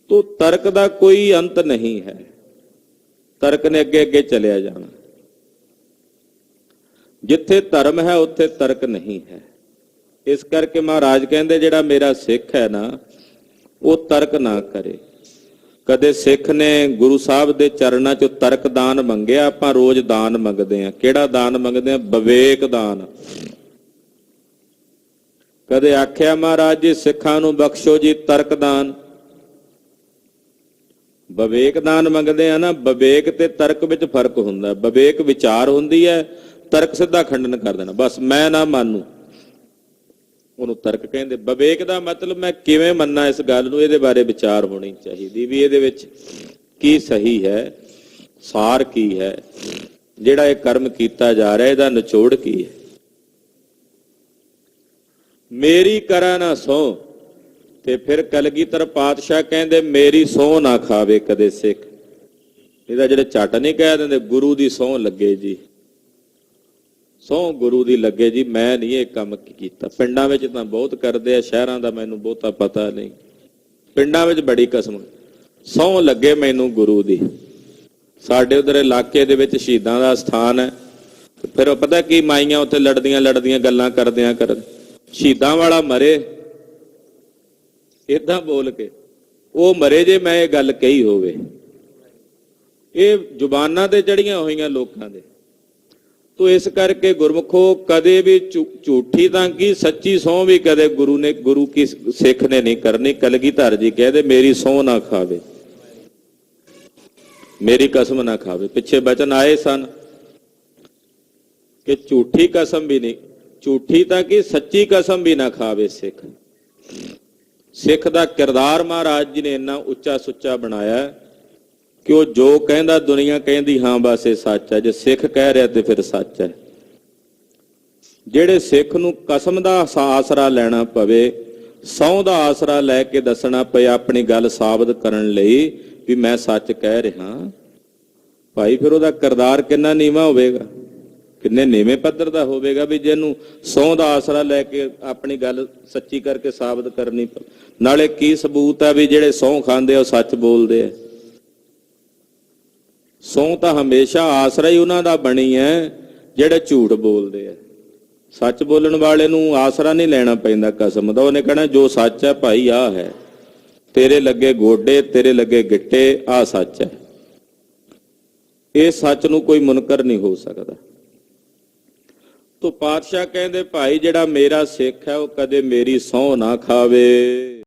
ਤੋ ਤਰਕ ਦਾ ਕੋਈ ਅੰਤ ਨਹੀਂ ਹੈ। ਤਰਕ ਨੇ ਅੱਗੇ ਅੱਗੇ ਚਲਿਆ ਜਾਣਾ। ਜਿੱਥੇ ਧਰਮ ਹੈ ਉੱਥੇ ਤਰਕ ਨਹੀਂ ਹੈ। ਇਸ ਕਰਕੇ ਮਹਾਰਾਜ ਕਹਿੰਦੇ ਜਿਹੜਾ ਮੇਰਾ ਸਿੱਖ ਹੈ ਨਾ ਉਹ ਤਰਕ ਨਾ ਕਰੇ। ਕਦੇ ਸਿੱਖ ਨੇ ਗੁਰੂ ਸਾਹਿਬ ਦੇ ਚਰਨਾਂ 'ਚੋਂ ਤਰਕ ਦਾਨ ਮੰਗਿਆ? ਆਪਾਂ ਰੋਜ਼ ਦਾਨ ਮੰਗਦੇ ਆ। ਕਿਹੜਾ ਦਾਨ ਮੰਗਦੇ ਆ? ਵਿਵੇਕ ਦਾਨ। ਕਦੇ ਆਖਿਆ ਮਹਾਰਾਜ ਜੀ ਸਿੱਖਾਂ ਨੂੰ ਬਖਸ਼ੋ ਜੀ ਤਰਕ ਦਾਨ? ਵਿਵੇਕ ਦਾਨ ਮੰਗਦੇ ਆ ਨਾ। ਵਿਵੇਕ ਤੇ ਤਰਕ ਵਿੱਚ ਫਰਕ ਹੁੰਦਾ। ਵਿਵੇਕ ਵਿਚਾਰ ਹੁੰਦੀ ਹੈ, ਤਰਕ ਸਿੱਧਾ ਖੰਡਨ ਕਰ ਦੇਣਾ, ਬਸ ਮੈਂ ਨਾ ਮੰਨੂ, ਉਹਨੂੰ ਤਰਕ ਕਹਿੰਦੇ। ਵਿਵੇਕ ਦਾ ਮਤਲਬ ਮੈਂ ਕਿਵੇਂ ਮੰਨਾਂ ਇਸ ਗੱਲ ਨੂੰ, ਇਹਦੇ ਬਾਰੇ ਵਿਚਾਰ ਹੋਣੀ ਚਾਹੀਦੀ ਵੀ ਇਹਦੇ ਵਿੱਚ ਕੀ ਸਹੀ ਹੈ, ਸਾਰ ਕੀ ਹੈ, ਜਿਹੜਾ ਇਹ ਕਰਮ ਕੀਤਾ ਜਾ ਰਿਹਾ ਇਹਦਾ ਨਿਚੋੜ ਕੀ ਹੈ। ਮੇਰੀ ਕਰਾ ਨਾ ਸਹੁੰ। ਤੇ ਫਿਰ ਕਲਗੀਧਰ ਪਾਤਸ਼ਾਹ ਕਹਿੰਦੇ ਮੇਰੀ ਸਹੁੰ ਨਾ ਖਾਵੇ ਕਦੇ ਸਿੱਖ। ਇਹਦਾ ਜਿਹੜੇ ਝੱਟ ਨਹੀਂ ਕਹਿ ਦਿੰਦੇ ਗੁਰੂ ਦੀ ਸਹੁੰ ਲੱਗੇ ਜੀ, ਸਹੁੰ ਗੁਰੂ ਦੀ ਲੱਗੇ ਜੀ, ਮੈਂ ਨਹੀਂ ਇਹ ਕੰਮ ਕੀਤਾ। ਪਿੰਡਾਂ ਵਿੱਚ ਤਾਂ ਬਹੁਤ ਕਰਦੇ ਆ, ਸ਼ਹਿਰਾਂ ਦਾ ਮੈਨੂੰ ਬਹੁਤਾ ਪਤਾ ਨਹੀਂ। ਪਿੰਡਾਂ ਵਿੱਚ ਬੜੀ ਕਸਮ, ਸਹੁੰ ਲੱਗੇ ਮੈਨੂੰ ਗੁਰੂ ਦੀ। ਸਾਡੇ ਉਧਰ ਇਲਾਕੇ ਦੇ ਵਿੱਚ ਸ਼ਹੀਦਾਂ ਦਾ ਸਥਾਨ ਹੈ। ਫਿਰ ਪਤਾ ਕੀ, ਮਾਈਆਂ ਉੱਥੇ ਲੜਦੀਆਂ ਗੱਲਾਂ ਕਰਦਿਆਂ ਕਰਨ, ਸ਼ਹੀਦਾਂ ਵਾਲਾ ਮਰੇ ਏਦਾਂ ਬੋਲ ਕੇ, ਉਹ ਮਰੇ ਜੇ ਮੈਂ ਇਹ ਗੱਲ ਕਹੀ ਹੋਵੇ। ਇਹ ਜ਼ੁਬਾਨਾਂ ਤੇ ਚੜੀਆਂ ਹੋਈਆਂ ਲੋਕਾਂ ਦੇ। ਤੋ ਇਸ ਕਰਕੇ ਗੁਰਮੁਖੋ ਕਦੇ ਵੀ ਝੂਠੀ ਤਾਂ ਕੀ ਸੱਚੀ ਸਹੁੰ ਵੀ ਕਦੇ ਗੁਰੂ ਕੀ ਸਿੱਖ ਨੇ ਨਹੀਂ ਕਰਨੀ। ਕਲਗੀਧਰ ਜੀ ਕਹਿੰਦੇ ਮੇਰੀ ਸਹੁੰ ਨਾ ਖਾਵੇ, ਮੇਰੀ ਕਸਮ ਨਾ ਖਾਵੇ। ਪਿੱਛੇ ਬਚਨ ਆਏ ਸਨ ਕਿ ਝੂਠੀ ਕਸਮ ਵੀ ਨਹੀਂ, ਝੂਠੀ ਤਾਂ ਕੀ ਸੱਚੀ ਕਸਮ ਵੀ ਨਾ ਖਾਵੇ ਸਿੱਖ। ਸਿੱਖ ਦਾ ਕਿਰਦਾਰ ਮਹਾਰਾਜ ਜੀ ਨੇ ਇੰਨਾ ਉੱਚਾ ਸੁੱਚਾ ਬਣਾਇਆ ਕਿ ਉਹ ਜੋ ਕਹਿੰਦਾ ਦੁਨੀਆ ਕਹਿੰਦੀ ਹਾਂ ਬਸ ਇਹ ਸੱਚ ਹੈ। ਜੇ ਸਿੱਖ ਕਹਿ ਰਿਹਾ ਤੇ ਫਿਰ ਸੱਚ ਹੈ। ਜਿਹੜੇ ਸਿੱਖ ਨੂੰ ਕਸਮ ਦਾ ਆਸਰਾ ਲੈਣਾ ਪਵੇ, ਸਹੁੰ ਦਾ ਆਸਰਾ ਲੈ ਕੇ ਦੱਸਣਾ ਪਏ ਆਪਣੀ ਗੱਲ ਸਾਬਤ ਕਰਨ ਲਈ ਵੀ ਮੈਂ ਸੱਚ ਕਹਿ ਰਿਹਾ ਭਾਈ, ਫਿਰ ਉਹਦਾ ਕਿਰਦਾਰ ਕਿੰਨਾ ਨੀਵਾਂ ਹੋਵੇਗਾ, ਕਿੰਨੇ ਨੀਵੇਂ ਪੱਧਰ ਦਾ ਹੋਵੇਗਾ ਵੀ ਜਿਹਨੂੰ ਸਹੁੰ ਦਾ ਆਸਰਾ ਲੈ ਕੇ ਆਪਣੀ ਗੱਲ ਸੱਚੀ ਕਰਕੇ ਸਾਬਤ ਕਰਨੀ। ਨਾਲੇ ਕੀ ਸਬੂਤ ਹੈ ਵੀ ਜਿਹੜੇ ਸਹੁੰ ਖਾਂਦੇ ਆ ਉਹ ਸੱਚ ਬੋਲਦੇ ਆ। ਸਹੁੰ ਤਾਂ ਹਮੇਸ਼ਾ ਆਸਰਾ ਹੀ ਉਹਨਾਂ ਦਾ ਬਣੀ ਹੈ ਜਿਹੜੇ ਝੂਠ ਬੋਲਦੇ ਆ। ਸੱਚ ਬੋਲਣ ਵਾਲੇ ਨੂੰ ਆਸਰਾ ਨਹੀਂ ਲੈਣਾ ਪੈਂਦਾ ਕਸਮ ਦਾ। ਉਹਨੇ ਕਹਿਣਾ ਜੋ ਸੱਚ ਹੈ ਭਾਈ ਆਹ ਹੈ, ਤੇਰੇ ਲੱਗੇ ਗੋਡੇ, ਤੇਰੇ ਲੱਗੇ ਗਿੱਟੇ, ਆਹ ਸੱਚ ਹੈ। ਇਹ ਸੱਚ ਨੂੰ ਕੋਈ ਮੁਨਕਰ ਨਹੀਂ ਹੋ ਸਕਦਾ। ਤੋ ਪਾਤਸ਼ਾਹ ਕਹਿੰਦੇ ਭਾਈ ਜਿਹੜਾ ਮੇਰਾ ਸਿੱਖ ਹੈ ਉਹ ਕਦੇ ਮੇਰੀ ਸਹੁੰ ਨਾ ਖਾਵੇ।